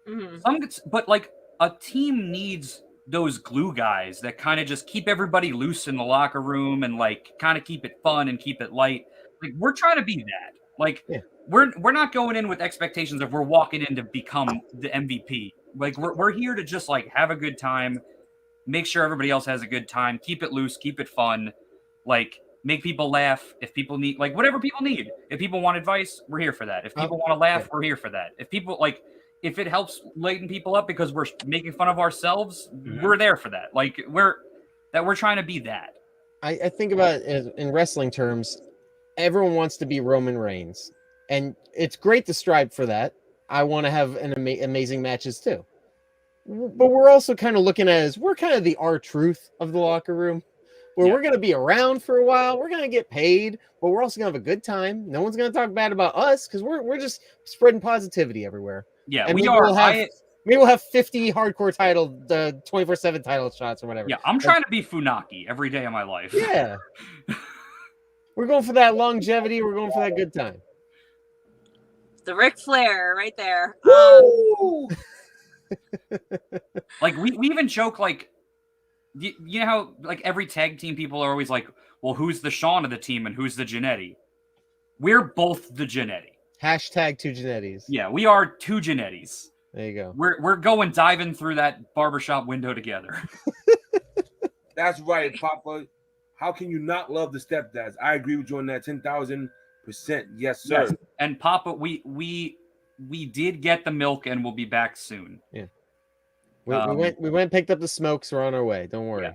Mm-hmm. But like a team needs those glue guys that kind of just keep everybody loose in the locker room and like kind of keep it fun and keep it light. Like we're trying to be that. Like we're not going in with expectations of we're walking in to become the MVP. Like we're here to just like have a good time, make sure everybody else has a good time, keep it loose, keep it fun, like make people laugh. If people need, like, whatever people need. If people want advice, we're here for that. If people want to laugh, we're here for that. If people if it helps lighten people up because we're making fun of ourselves, we're there for that. Like we're trying to be that. I think about it in wrestling terms. Everyone wants to be Roman Reigns, and it's great to strive for that. I want to have amazing matches too. But we're also kind of looking at it as we're kind of the R-Truth of the locker room, where we're going to be around for a while. We're going to get paid, but we're also going to have a good time. No one's going to talk bad about us because we're just spreading positivity everywhere. Yeah, and we are. Maybe we'll have 50 hardcore title, the 24/7 title shots or whatever. Yeah, I'm trying to be Funaki every day of my life. Yeah. We're going for that longevity. We're going for that good time. The Ric Flair right there. Like we even joke, like, you know how like every tag team people are always like, well, who's the Shawn of the team and who's the Jannetty? We're both the Jannetty. Hashtag two Jannetties. Yeah, we are two Jannetties. There you go. We're going diving through that barbershop window together. That's right, Papa. How can you not love the Stepdads? I agree with you on that 10,000%. Yes, sir. Yes. And Papa, we did get the milk and we'll be back soon. Yeah. We went and picked up the smokes. We're on our way. Don't worry. Yeah.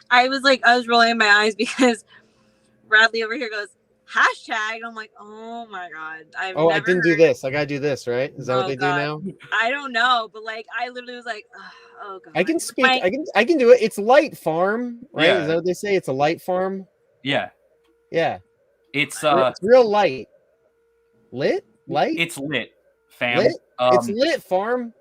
I was rolling my eyes because Bradley over here goes, hashtag. And I'm like, oh my God. I didn't do this. I gotta do this, right? Is that what they do now? I don't know, but like I literally was like, oh God. I can speak. I can do it. It's light farm, right? Yeah. Is that what they say? It's a light farm. Yeah. Yeah. It's real light. Lit? Light? It's lit, fam. Lit? It's lit farm.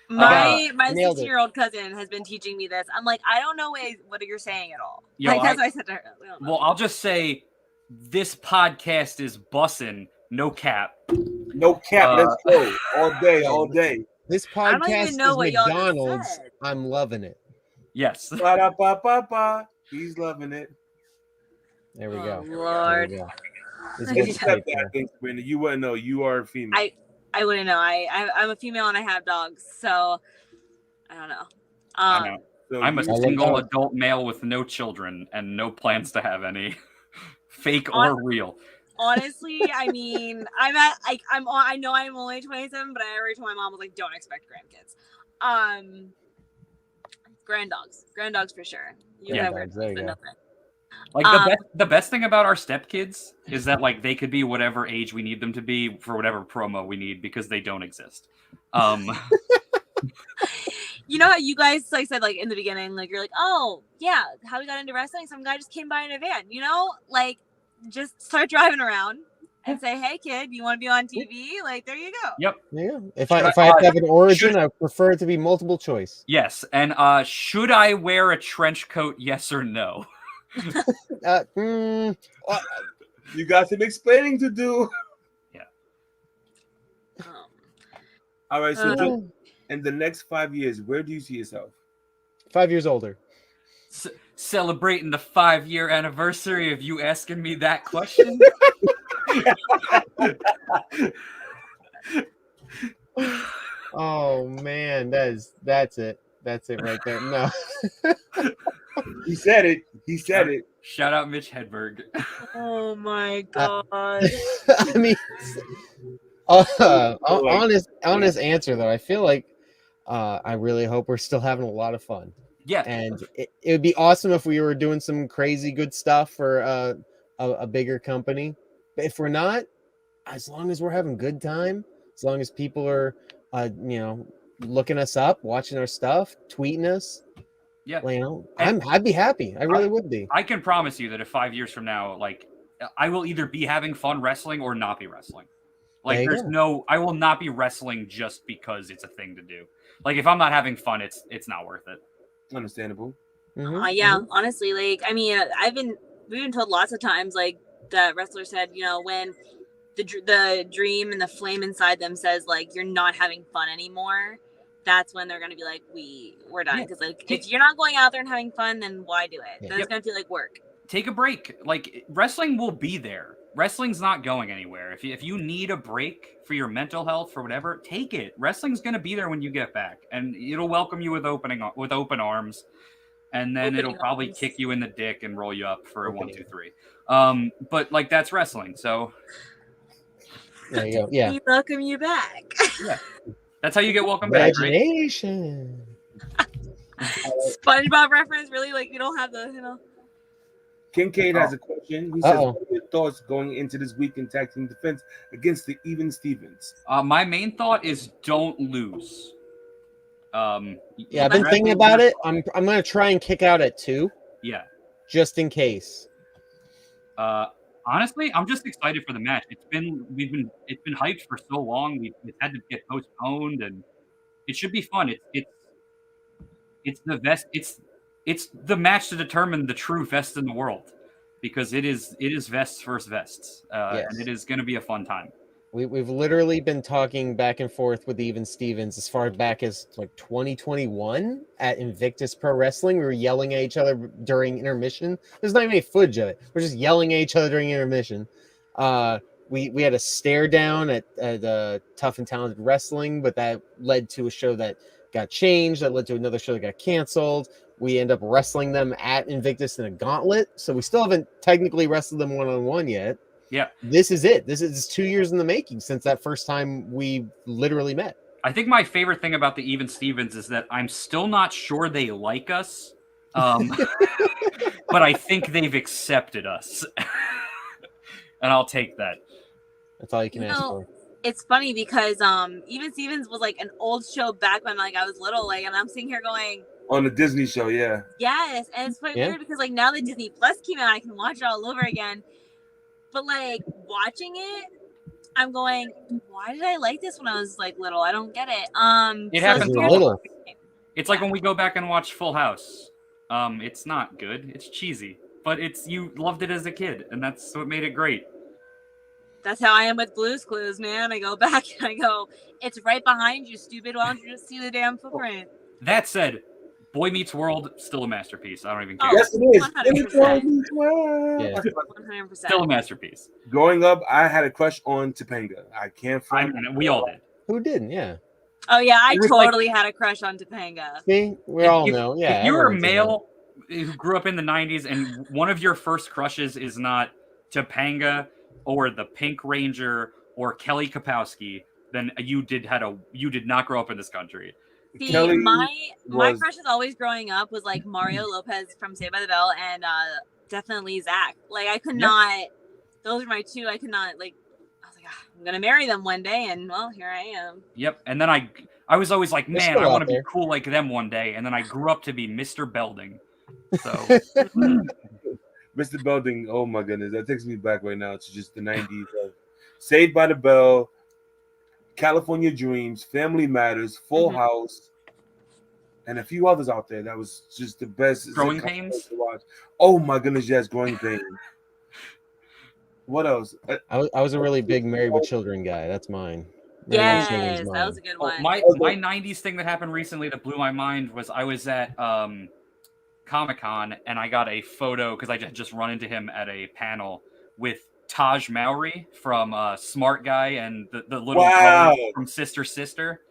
My 16-year-old cousin has been teaching me this. I'm like, I don't know what you're saying at all. That's what I said to her. Well, I'll just say this podcast is bussin', no cap. No cap. Let's go all day, all day. This I don't even podcast know is what y'all just McDonald's. said. I'm loving it. Yes. Ba-da-ba-ba-ba. He's loving it. There we Oh, go. Lord. There we go. This Yeah. is Stepdad things, Sabrina. You wouldn't know. You are a female. I wouldn't know. I'm a female and I have dogs, so I don't know. I know. So I'm a you- single adult male with no children and no plans to have any, fake or real. Honestly, I mean, I know I'm only 27, but I already told my mom, I was like, don't expect grandkids. Granddogs for sure. You Yeah, have dogs, there you but go. nothing. Like the best thing about our stepkids is that like they could be whatever age we need them to be for whatever promo we need because they don't exist. You know how you guys like said like in the beginning, like you're like, oh yeah, how we got into wrestling? Some guy just came by in a van. You know, like just start driving around and say, hey kid, you want to be on TV? Like there you go. Yep. Yeah. If I have to have an origin, I prefer it to be multiple choice. Yes, and should I wear a trench coat? Yes or no? You got some explaining to do. Yeah. All right. So in the next 5 years, where do you see yourself? 5 years older. Celebrating the 5-year anniversary of you asking me that question. Oh man, that's it. That's it right there. No. He said it. He said it. Shout out Mitch Hedberg. Oh my god. I mean, honest answer though. I feel like I really hope we're still having a lot of fun. Yeah, and it would be awesome if we were doing some crazy good stuff for a bigger company. But if we're not, as long as we're having good time, as long as people are looking us up, watching our stuff, tweeting us, yeah, I'd be happy. I really would be. I can promise you that if 5 years from now, like I will either be having fun wrestling or not be wrestling. Like I will not be wrestling just because it's a thing to do. Like if I'm not having fun, it's not worth it. Understandable. Honestly, like I mean, we've been told lots of times like that wrestler said, you know, when the dream and the flame inside them says like you're not having fun anymore, that's when they're gonna be like we're done, because like if you're not going out there and having fun, then why do it? Then it's gonna feel like work. Take a break. Like wrestling will be there. Wrestling's not going anywhere. If you need a break for your mental health, for whatever, take it. Wrestling's gonna be there when you get back, and it'll welcome you with open arms, and then it'll probably kick you in the dick and roll you up for a 1, 2, 3. But like that's wrestling, so there you go. Yeah, we welcome you back. Yeah, that's how you get welcome back. Imagination. SpongeBob reference, really? Like you don't have the Kincaid has a question. He says, what are your thoughts going into this week in tag team defense against the Even Stevens? My main thought is don't lose. I've been thinking about it. I'm gonna try and kick out at 2. Yeah. Just in case. Honestly, I'm just excited for the match. It's been hyped for so long. It's had to get postponed, and it should be fun. It's the match to determine the true vest in the world, because it is vests versus vests, and it is going to be a fun time. We've literally been talking back and forth with Even Stevens as far back as like 2021 at Invictus Pro Wrestling. We were yelling at each other during intermission. There's not even any footage of it. We're just yelling at each other during intermission. We had a stare down at Tough and Talented Wrestling, but that led to a show that got changed. That led to another show that got canceled. We end up wrestling them at Invictus in a gauntlet. So we still haven't technically wrestled them one-on-one yet. Yeah. This is it. This is 2 years in the making since that first time we literally met. I think my favorite thing about the Even Stevens is that I'm still not sure they like us, but I think they've accepted us. And I'll take that. That's all you can ask for. It's funny because Even Stevens was like an old show back when like I was little, like, and I'm sitting here going on the Disney show, yeah. Yes, and it's quite weird because like now that Disney Plus came out, I can watch it all over again. But like watching it, I'm going, why did I like this when I was like little? I don't get it. It happens a little. It's like when we go back and watch Full House. It's not good. It's cheesy, but you loved it as a kid, and that's what made it great. That's how I am with Blue's Clues, man. I go back and I go, it's right behind you, stupid. Why don't you just see the damn footprint? That said, Boy Meets World, still a masterpiece. I don't even care. Oh, Yes, it is. 100%. Yeah. 100%. Still a masterpiece. Growing up, I had a crush on Topanga. I can't I front. mean, we all did. Who didn't? Yeah. Oh yeah, I It was like- totally had a crush on Topanga. See, we all know. Yeah. If you were a everyone's in male who grew up in the 90s and one of your first crushes is not Topanga or the Pink Ranger or Kelly Kapowski, then you did not grow up in this country. See, Kelly my was- crushes always growing up was like Mario Lopez from Saved by the Bell and definitely Zach. Like I could Yep. not. Those are my two. I could not like. I was like, I'm gonna marry them one day, and well, here I am. Yep. And then I was always like, They're man, still I want out to be there. cool like them one day. And then I grew up to be Mr. Belding. So Mr. Belding, oh my goodness, that takes me back right now to just the 90s. Saved by the Bell, California Dreams, Family Matters, Full Mhm. House, and a few others out there. That was just the best. Growing sitcom Pains? to watch. Oh my goodness, yes, Growing Pains. What else? I was a really big Married with Children guy. That's mine. Married with Children's Yes, that mine. was a good oh, one. my 90s thing that happened recently that blew my mind was I was at Comic-Con and I got a photo because I just run into him at a panel with Taj Mowry from Smart Guy and the little Wow. girl from Sister Sister.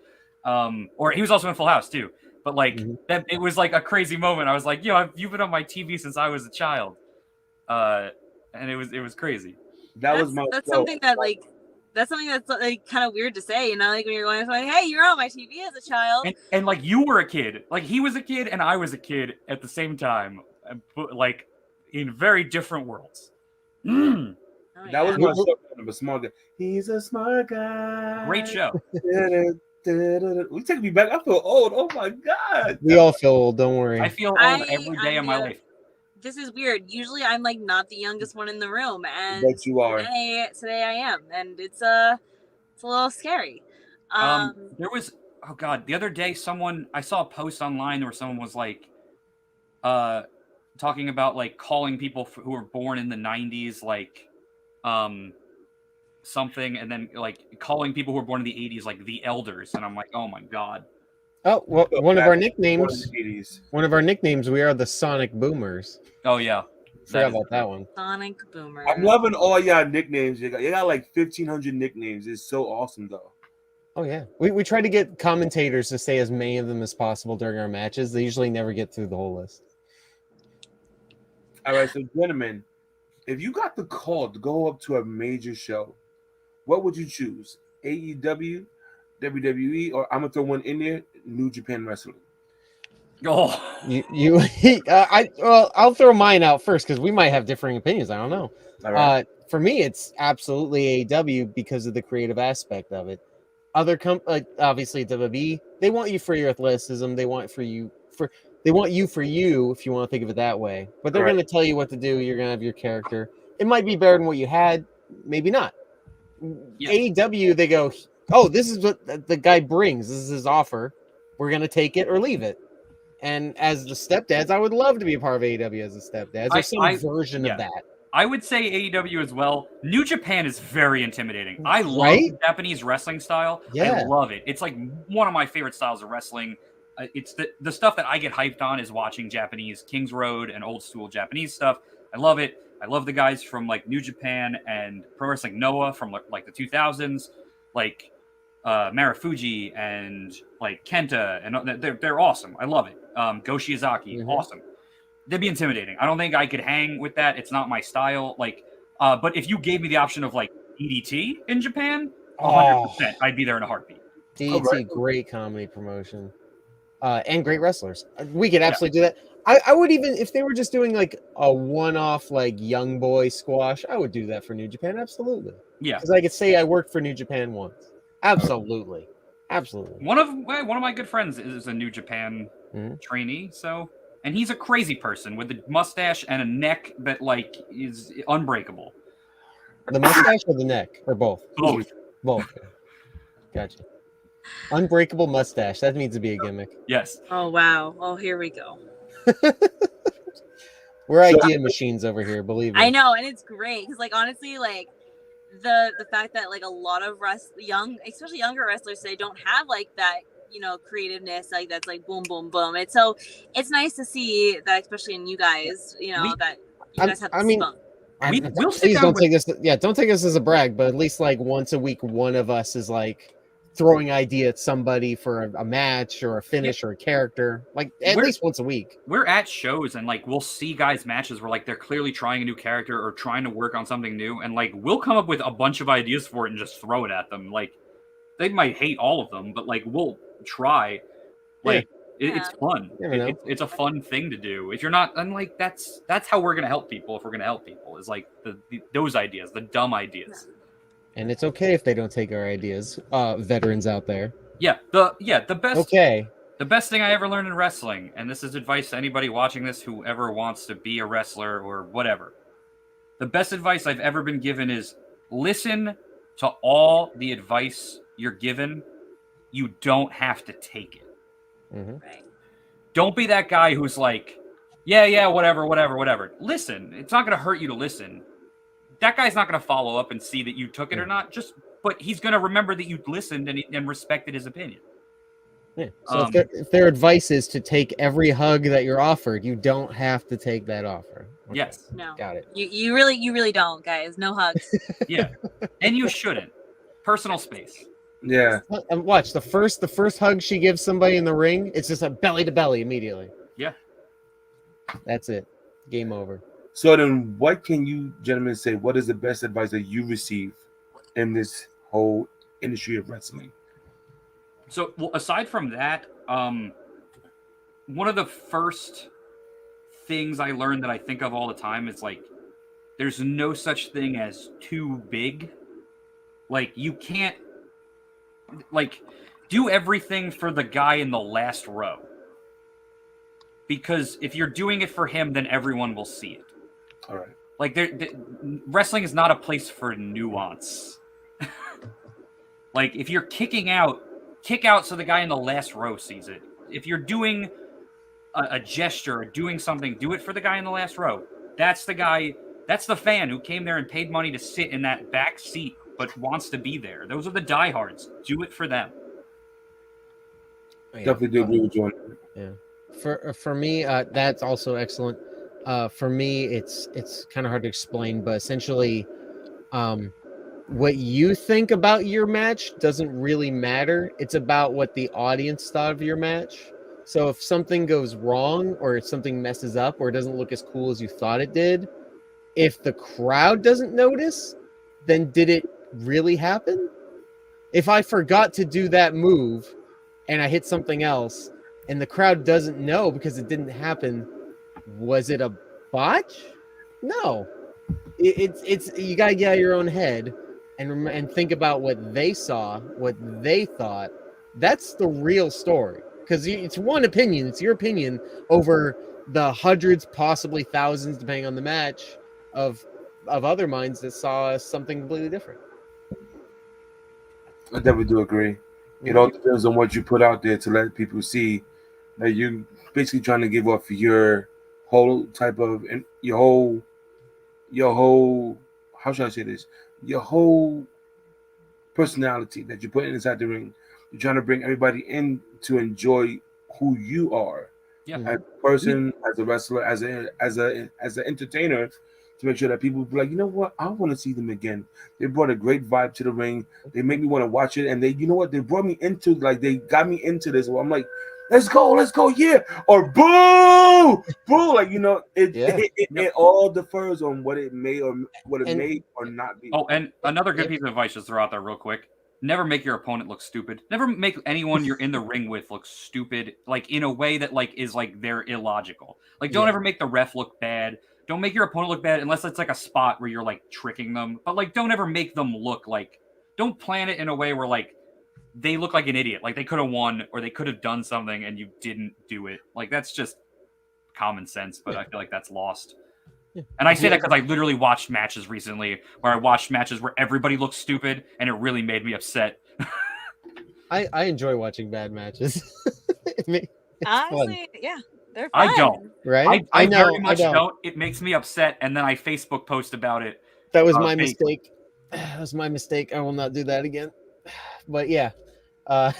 Or he was also in Full House too. But like Mhm. that, it was like a crazy moment. I was like, yo, you've been on my TV since I was a child, and it was crazy. That was my. That's something that like. That's something that's like kind of weird to say, you know, like when you're going like, "Hey, you're on my TV as a child." And like you were a kid, like he was a kid and I was a kid at the same time, but like in very different worlds. Oh, That yeah. was my show, kind of a smart guy. He's a smart guy. Great show. We take me back. I feel old. Oh my god. We all feel old. Don't worry. I feel old every day of my I'm life. This is weird. Usually, I'm like not the youngest one in the room, and But you are. today I am, and it's a little scary. There was the other day I saw a post online where someone was like talking about like calling people who were born in the 90s like something, and then like calling people who were born in the 80s like the elders, and I'm like, oh my god. Oh, well, one of our nicknames. 80s. One of our nicknames. We are the Sonic Boomers. Oh yeah. Forgot about that one. Sonic Boomer. I'm loving all y'all nicknames. You got like 1,500 nicknames. It's so awesome though. Oh yeah, we try to get commentators to say as many of them as possible during our matches. They usually never get through the whole list. All right, so gentlemen, if you got the call to go up to a major show, what would you choose? AEW, WWE, or I'm gonna throw one in there, New Japan Wrestling. Oh, I'll throw mine out first because we might have differing opinions. I don't know. All right. For me, it's absolutely AEW because of the creative aspect of it. Other obviously WWE, they want you for your athleticism. They want you for you if you want to think of it that way. But they're Correct. going to tell you what to do. You're going to have your character. It might be better than what you had, maybe not. Yeah. AEW, they go, oh, this is what the guy brings. This is his offer. We're going to take it or leave it. And as the Stepdads, I would love to be a part of AEW as a Stepdads or some version of that. I would say AEW as well. New Japan is very intimidating. I love Right? the Japanese wrestling style. Yeah. I love it. It's like one of my favorite styles of wrestling. It's the stuff that I get hyped on is watching Japanese Kings Road and old school Japanese stuff. I love it. I love the guys from like New Japan and Pro Wrestling Noah from like the 2000s, like Marufuji and like Kenta, and they're awesome. I love it. Go Shiozaki, awesome. They'd be intimidating. I don't think I could hang with that. It's not my style. Like, but if you gave me the option of like DDT in Japan, 100%, I'd be there in a heartbeat. DDT, great comedy promotion, and great wrestlers. We could absolutely do that. I would even, if they were just doing like a one-off like young boy squash, I would do that for New Japan. Absolutely. Yeah. Because I could say I worked for New Japan once. Absolutely. Absolutely. One of my good friends is a New Japan trainee, so. And he's a crazy person with a mustache and a neck that like is unbreakable. The mustache or the neck? Or both? Both. Both. Gotcha. Unbreakable mustache. That needs to be a gimmick. Yes. Oh wow. Oh, here we go. We're idea machines over here, believe me. I know, and it's great because, like, honestly, like the fact that like a lot of especially younger wrestlers today don't have like that, you know, creativeness like that's like boom boom boom. It's nice to see that, especially in you guys, you know, that you guys have I this mean, spunk. We'll sit please down don't with take this. Yeah, don't take this as a brag, but at least like once a week, one of us is like throwing idea at somebody for a match or a finish or a character. Like at least once a week. We're at shows and like we'll see guys' matches where like they're clearly trying a new character or trying to work on something new, and like we'll come up with a bunch of ideas for it and just throw it at them. Like they might hate all of them, but like we'll try. Like it's fun. It's a fun thing to do. If you're not, and like that's how we're gonna help people. If we're gonna help people, is like those ideas, the dumb ideas. And it's okay if they don't take our ideas, veterans out there. Yeah, the best. Okay. The best thing I ever learned in wrestling, and this is advice to anybody watching this, whoever wants to be a wrestler or whatever. The best advice I've ever been given is listen to all the advice you're given. You don't have to take it. Mm-hmm. Right. Don't be that guy who's like, yeah, whatever. Listen, it's not going to hurt you to listen. That guy's not going to follow up and see that you took it or not. But he's going to remember that you listened and respected his opinion. Yeah. So if their advice is to take every hug that you're offered, you don't have to take that offer. Okay. Yes. No. Got it. You really don't, guys. No hugs. Yeah. And you shouldn't. Personal space. Yeah. And watch the first hug she gives somebody in the ring, it's just a belly to belly immediately. Yeah. That's it. Game over. So then what can you gentlemen say? What is the best advice that you receive in this whole industry of wrestling? So, well, aside from that, one of the first things I learned that I think of all the time is like, there's no such thing as too big. Like, you can't, like, do everything for the guy in the last row. Because if you're doing it for him, then everyone will see it. All right. Like, wrestling is not a place for nuance. Like, if you're kicking out, kick out so the guy in the last row sees it. If you're doing a gesture or doing something, do it for the guy in the last row. That's the guy, that's the fan who came there and paid money to sit in that back seat but wants to be there. Those are the diehards. Do it for them. Definitely do agree with you. Yeah. For me, that's also excellent. For me, it's kind of hard to explain, but essentially, what you think about your match doesn't really matter. It's about what the audience thought of your match. So if something goes wrong or if something messes up or it doesn't look as cool as you thought it did, if the crowd doesn't notice, then did it really happen? If I forgot to do that move and I hit something else and the crowd doesn't know because it didn't happen, was it a botch? No. It's you gotta get out of your own head and think about what they saw, what they thought. That's the real story. Because it's one opinion. It's your opinion over the hundreds, possibly thousands, depending on the match, of other minds that saw something completely different. I definitely do agree. It all depends on what you put out there to let people see that you're basically trying to give off your whole type of your whole how should I say this? Your whole personality that you put inside the ring. You're trying to bring everybody in to enjoy who you are. Yeah. As a person, as a wrestler, as an entertainer, to make sure that people be like, you know what, I want to see them again. They brought a great vibe to the ring. They make me want to watch it, and they, you know what, they brought me into, like, they got me into this. Well, I'm like, let's go, yeah, or boo, like, you know, it all differs on what it may or may or not be. Oh, and another good piece of advice just throw out there real quick. Never make your opponent look stupid. Never make anyone you're in the ring with look stupid, like in a way that like is like they're illogical. Like don't ever make the ref look bad. Don't make your opponent look bad unless it's like a spot where you're like tricking them. But like don't ever make them look like, don't plan it in a way where like they look like an idiot. Like they could have won or they could have done something and you didn't do it. Like that's just common sense, but I feel like that's lost. And I say that because I literally watched matches recently where I watched matches where everybody looked stupid and it really made me upset. I enjoy watching bad matches. Honestly, yeah, they're fun. I don't. Right? I know, very much don't. It makes me upset and then I Facebook post about it. That was my mistake. That was my mistake. I will not do that again. But yeah, uh,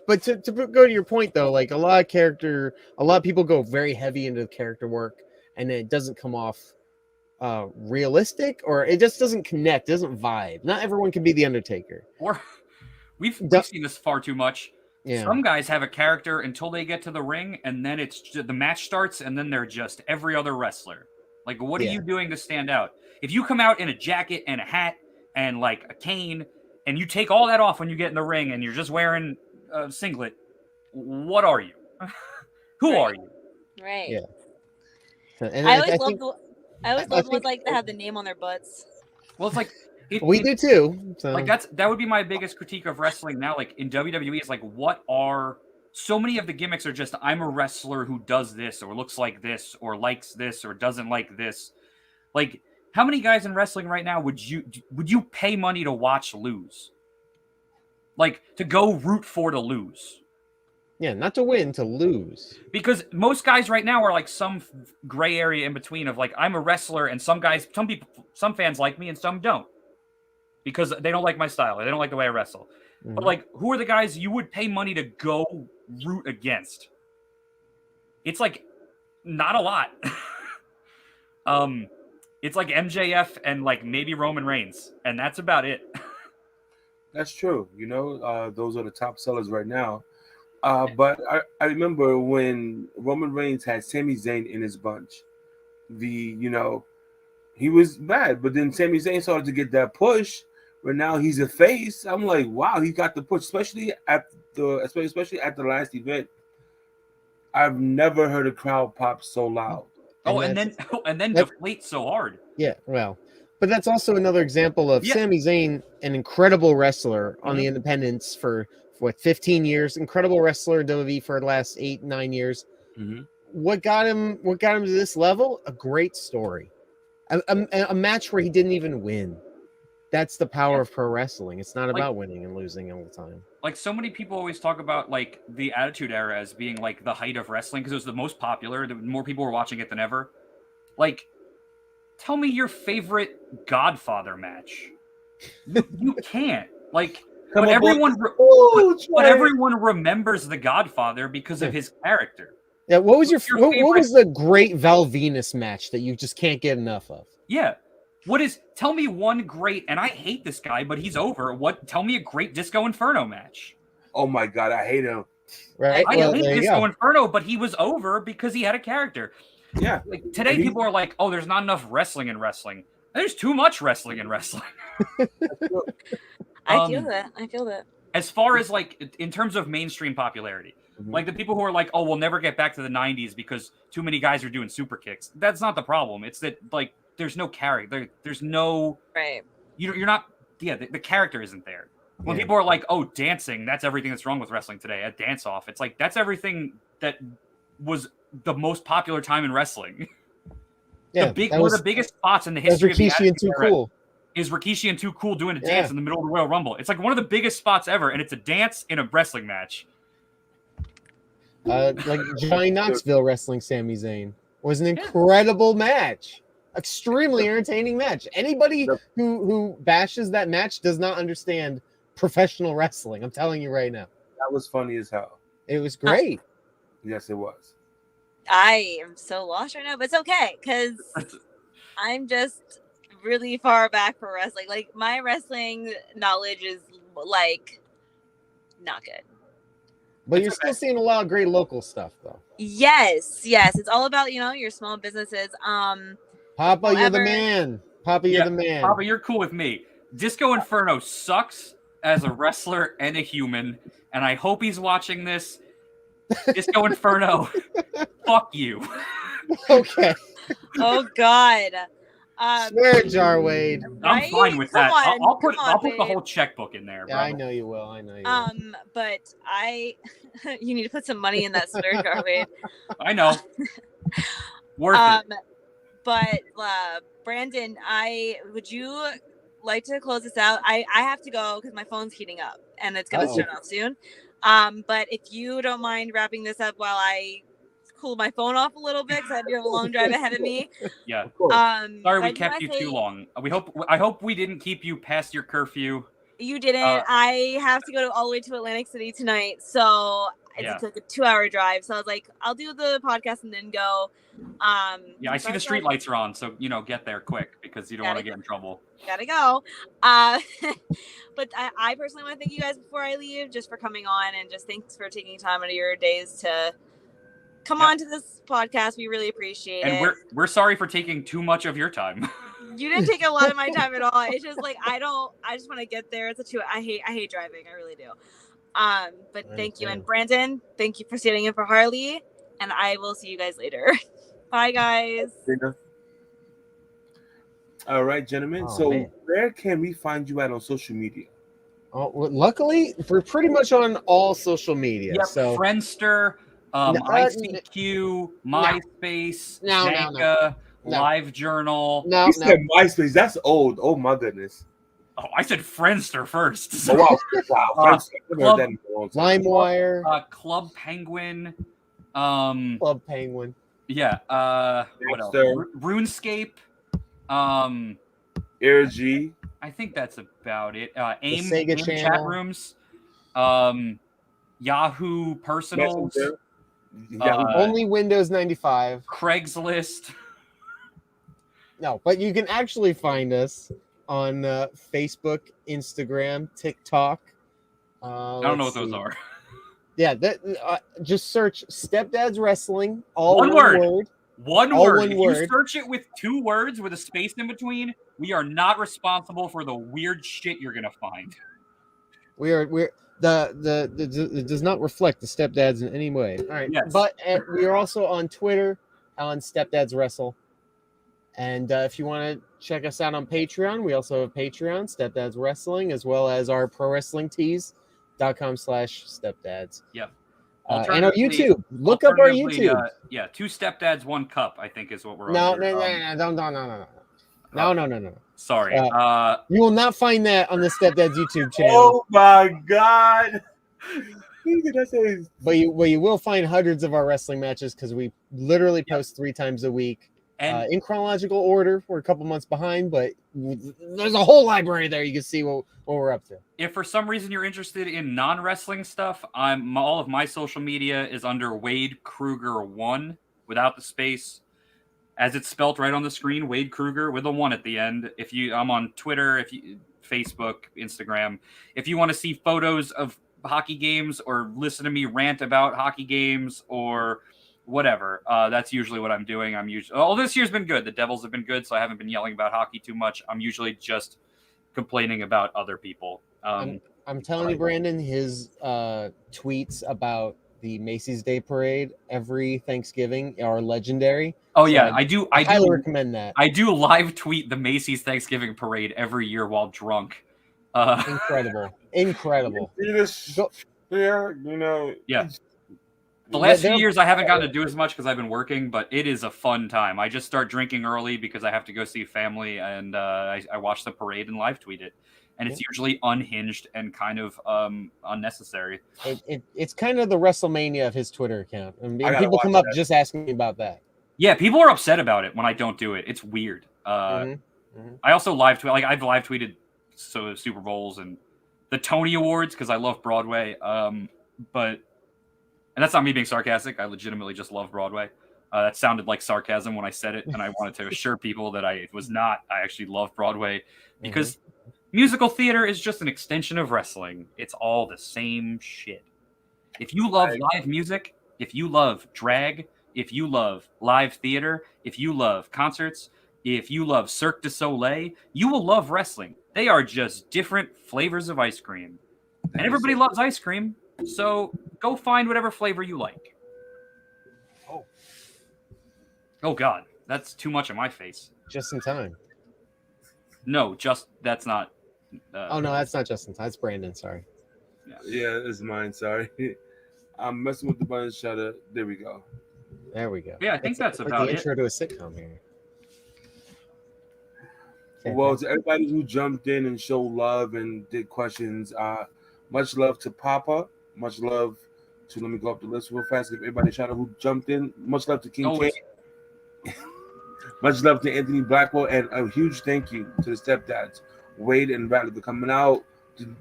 but to go to your point though, like a lot of people go very heavy into the character work, and it doesn't come off realistic, or it just doesn't connect, doesn't vibe. Not everyone can be the Undertaker. Or we've Duh. seen this far too much. Yeah. Some guys have a character until they get to the ring, and then the match starts, and then they're just every other wrestler. Like, what are Yeah. you doing to stand out? If you come out in a jacket and a hat and like a cane, and you take all that off when you get in the ring, and you're just wearing a singlet, what are you? Who are you? Right. Yeah. And I always think love the ones like that have the name on their butts. Well, it's like we do too. So. Like that would be my biggest critique of wrestling now. Like in WWE, it's like, what are so many of the gimmicks are just I'm a wrestler who does this or looks like this or likes this or doesn't like this. Like, how many guys in wrestling right now would you pay money to watch lose? Like, to go root for to lose? Yeah, not to win, to lose. Because most guys right now are like some gray area in between of like, I'm a wrestler, and some fans like me and some don't. Because they don't like my style. They don't like the way I wrestle. Mm-hmm. But like, who are the guys you would pay money to go root against? It's like not a lot. It's like MJF and like maybe Roman Reigns, and that's about it. That's true. Those are the top sellers right now. But I remember when Roman Reigns had Sami Zayn in his bunch. He was bad, but then Sami Zayn started to get that push. Where now he's a face. I'm like, wow, he got the push, especially at the last event. I've never heard a crowd pop so loud. And then deflate so hard. Yeah, well, but that's also another example of Sami Zayn, an incredible wrestler on the independents for 15 years, incredible wrestler in WWE for the last 8-9 years. Mm-hmm. What got him to this level? A great story, a match where he didn't even win. That's the power of pro wrestling. It's not about winning and losing all the time. Like, so many people always talk about like the Attitude Era as being like the height of wrestling because it was the most popular. The more people were watching it than ever. Like, tell me your favorite Godfather match. You can't. Like, but everyone remembers the Godfather because of his character. Yeah. What was what was the great Val Venus match that you just can't get enough of? Yeah. Tell me one great, and I hate this guy, but he's over. Tell me a great Disco Inferno match. Oh my God, I hate him. Right. I hate Disco Inferno, but he was over because he had a character. Yeah. Like today, people are like, "Oh, there's not enough wrestling in wrestling." There's too much wrestling in wrestling. I feel that. As far as like in terms of mainstream popularity, like the people who are like, "Oh, we'll never get back to the '90s because too many guys are doing super kicks." That's not the problem. It's that like there's no character. There's no right. You're not. Yeah, the character isn't there. When people are like, "Oh, dancing," that's everything that's wrong with wrestling today. A dance off. It's like that's everything that was the most popular time in wrestling. Yeah, one of the biggest spots in the history of the Rikishi and Too Cool. Is Rikishi and Too Cool doing a dance in the middle of the Royal Rumble. It's like one of the biggest spots ever, and it's a dance in a wrestling match. Like Johnny Knoxville wrestling Sami Zayn was an incredible match. Extremely entertaining match. Anybody who bashes that match does not understand professional wrestling. I'm telling you right now. That was funny as hell. It was great. Yes, it was. I am so lost right now, but it's okay because I'm just really far back for wrestling. Like my wrestling knowledge is like not good. But you're still seeing a lot of great local stuff though. Yes. It's all about, your small businesses. Papa, you're the man. Papa, you're the man. Papa, you're cool with me. Disco Inferno sucks as a wrestler and a human, and I hope he's watching this. Disco Inferno, fuck you. Okay. Oh God. Swear jar, Wade. I'm fine with that. I'll put the whole checkbook in there. Yeah, bro. I know you will. But you need to put some money in that swear jar, Wade. I know. Worth it. But Brandon, would you like to close this out? I have to go because my phone's heating up and it's gonna turn off soon. But if you don't mind wrapping this up while I cool my phone off a little bit because I do have a long drive ahead of me. Yeah. Of course. Sorry we but I do kept wanna you say too long. I hope we didn't keep you past your curfew. You didn't. I have to go all the way to Atlantic City tonight, so Yeah. it's like a 2-hour drive. So I was like, I'll do the podcast and then go. Yeah, I see the street lights are on, so get there quick because you don't want to get in trouble. Gotta go. But I personally want to thank you guys before I leave, just for coming on and just thanks for taking time out of your days to come on to this podcast. We really appreciate it. And we're sorry for taking too much of your time. You didn't take a lot of my time at all. It's just like I just want to get there. It's a 2. I hate driving. I really do. But thank you. And Brandon, thank you for standing in for Harley. And I will see you guys later. Bye, guys. All right, gentlemen. Where can we find you at on social media? Oh, well, luckily, we're pretty much on all social media. Yep, so Friendster, ICQ, MySpace, Xanga, LiveJournal. No, You said MySpace. That's old. Oh my goodness. Oh, I said Friendster first. Oh, wow. LimeWire, Club Penguin, Club Penguin. Yeah. What else? RuneScape. Air G. I think that's about it. AIM Sega chat channel. rooms. Yahoo Personals. Only Windows 95. Craigslist. No, but you can actually find us on Facebook, Instagram, TikTok. I don't know what those are. Yeah, just search Stepdads Wrestling. All one word. One all word. One if word. You search it with 2 words with a space in between, we are not responsible for the weird shit you're gonna find. It does not reflect the Stepdads in any way. All right, yes. But we are also on Twitter on Stepdads Wrestle. And if you want to check us out on Patreon, we also have Patreon, Stepdads Wrestling, as well as our pro wrestling tees.com/stepdads. Yep. And our YouTube. Look up our YouTube. 2 Stepdads, 1 cup, I think is what we're No. Sorry. You will not find that on the Stepdads YouTube channel. Oh my God. But you will find hundreds of our wrestling matches because we literally post 3 times a week. In chronological order. We're a couple months behind, but there's a whole library there. You can see what we're up to. If for some reason you're interested in non-wrestling stuff, all of my social media is under Wade Kruger 1 without the space, as it's spelt right on the screen. Wade Kruger with a 1 at the end. I'm on Twitter, Facebook, Instagram. If you want to see photos of hockey games or listen to me rant about hockey games or whatever, that's usually what I'm doing. This year's been good. The Devils have been good, so I haven't been yelling about hockey too much. I'm usually just complaining about other people. I'm telling you, Brandon, his tweets about the Macy's Day Parade every Thanksgiving are legendary. Oh yeah, I highly recommend that. I do live tweet the Macy's Thanksgiving Parade every year while drunk. Incredible. Yeah. The last few years I haven't gotten to do as much because I've been working, but it is a fun time. I just start drinking early because I have to go see family, and I watch the parade and live tweet it. And it's usually unhinged and kind of unnecessary. It's kind of the WrestleMania of his Twitter account. And people come up just asking me about that. Yeah, people are upset about it when I don't do it. It's weird. I also live tweet. Like I've live tweeted Super Bowls and the Tony Awards because I love Broadway. And that's not me being sarcastic. I legitimately just love Broadway. That sounded like sarcasm when I said it, and I wanted to assure people that I was not. I actually love Broadway because musical theater is just an extension of wrestling. It's all the same shit. If you love live music, if you love drag, if you love live theater, if you love concerts, if you love Cirque du Soleil, you will love wrestling. They are just different flavors of ice cream. And everybody loves ice cream, so go find whatever flavor you like. Oh God, that's too much on my face. Just in time. No, that's not. Oh no, that's not just in time. That's Brandon. Sorry. Yeah, it's mine. Sorry, I'm messing with the button shutter. There we go. There we go. Yeah, I think that's about the it. Intro to a sitcom here. Well, to everybody who jumped in and showed love and did questions, much love to Papa. Much love to, let me go up the list real fast. Give everybody a shout out who jumped in. Much love to King K. Much love to Anthony Blackwell, and a huge thank you to the Stepdads, Wade and Bradley, for coming out,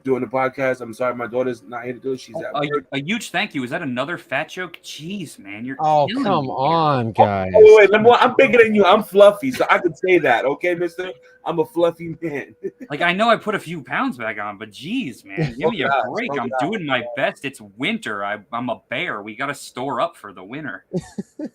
doing the podcast. I'm sorry my daughter's not here to do it. She's at work. A huge thank you. Is that another fat joke? Jeez, man, you're Oh, killing come me here. on, guys. Oh, wait, number one, I'm bigger than you. I'm fluffy, so I can say that, okay, mister? I'm a fluffy man. Like, I know I put a few pounds back on, but geez, man, give me a break. I'm doing my best. It's winter. I'm a bear. We got to store up for the winter.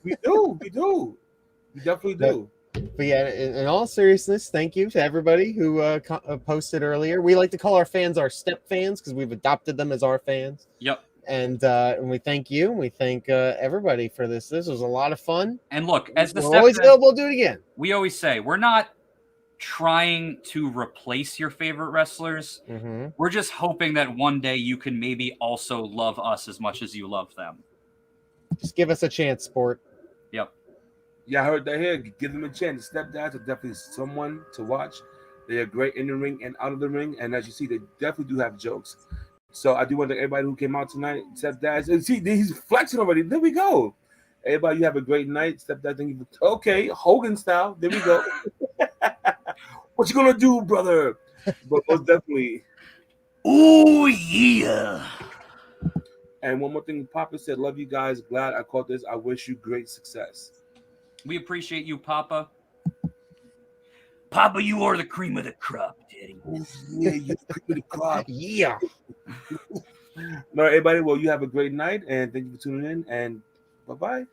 We do. We definitely do. But yeah, in all seriousness, thank you to everybody who posted earlier. We like to call our fans our step fans because we've adopted them as our fans. Yep. And we thank you. And we thank everybody for this. This was a lot of fun. And look, as the we're always Stepdads, available to do it again. We always say we're not trying to replace your favorite wrestlers. Mm-hmm. We're just hoping that one day you can maybe also love us as much as you love them. Just give us a chance, sport. Yep. Yeah, I heard that here. Give them a chance. Stepdads are definitely someone to watch. They are great in the ring and out of the ring. And as you see, they definitely do have jokes. So I do want to thank everybody who came out tonight. Stepdads. And see, he's flexing already. There we go. Everybody, you have a great night. Stepdad, thank you. Okay, Hogan style. There we go. What you gonna do, brother? But most definitely. Oh, yeah. And one more thing, Papa said, love you guys. Glad I caught this. I wish you great success. We appreciate you, Papa. Papa, you are the cream of the crop, Daddy. Yeah, you're the cream of the crop. Yeah. All right, everybody. Well, you have a great night, and thank you for tuning in, and bye-bye.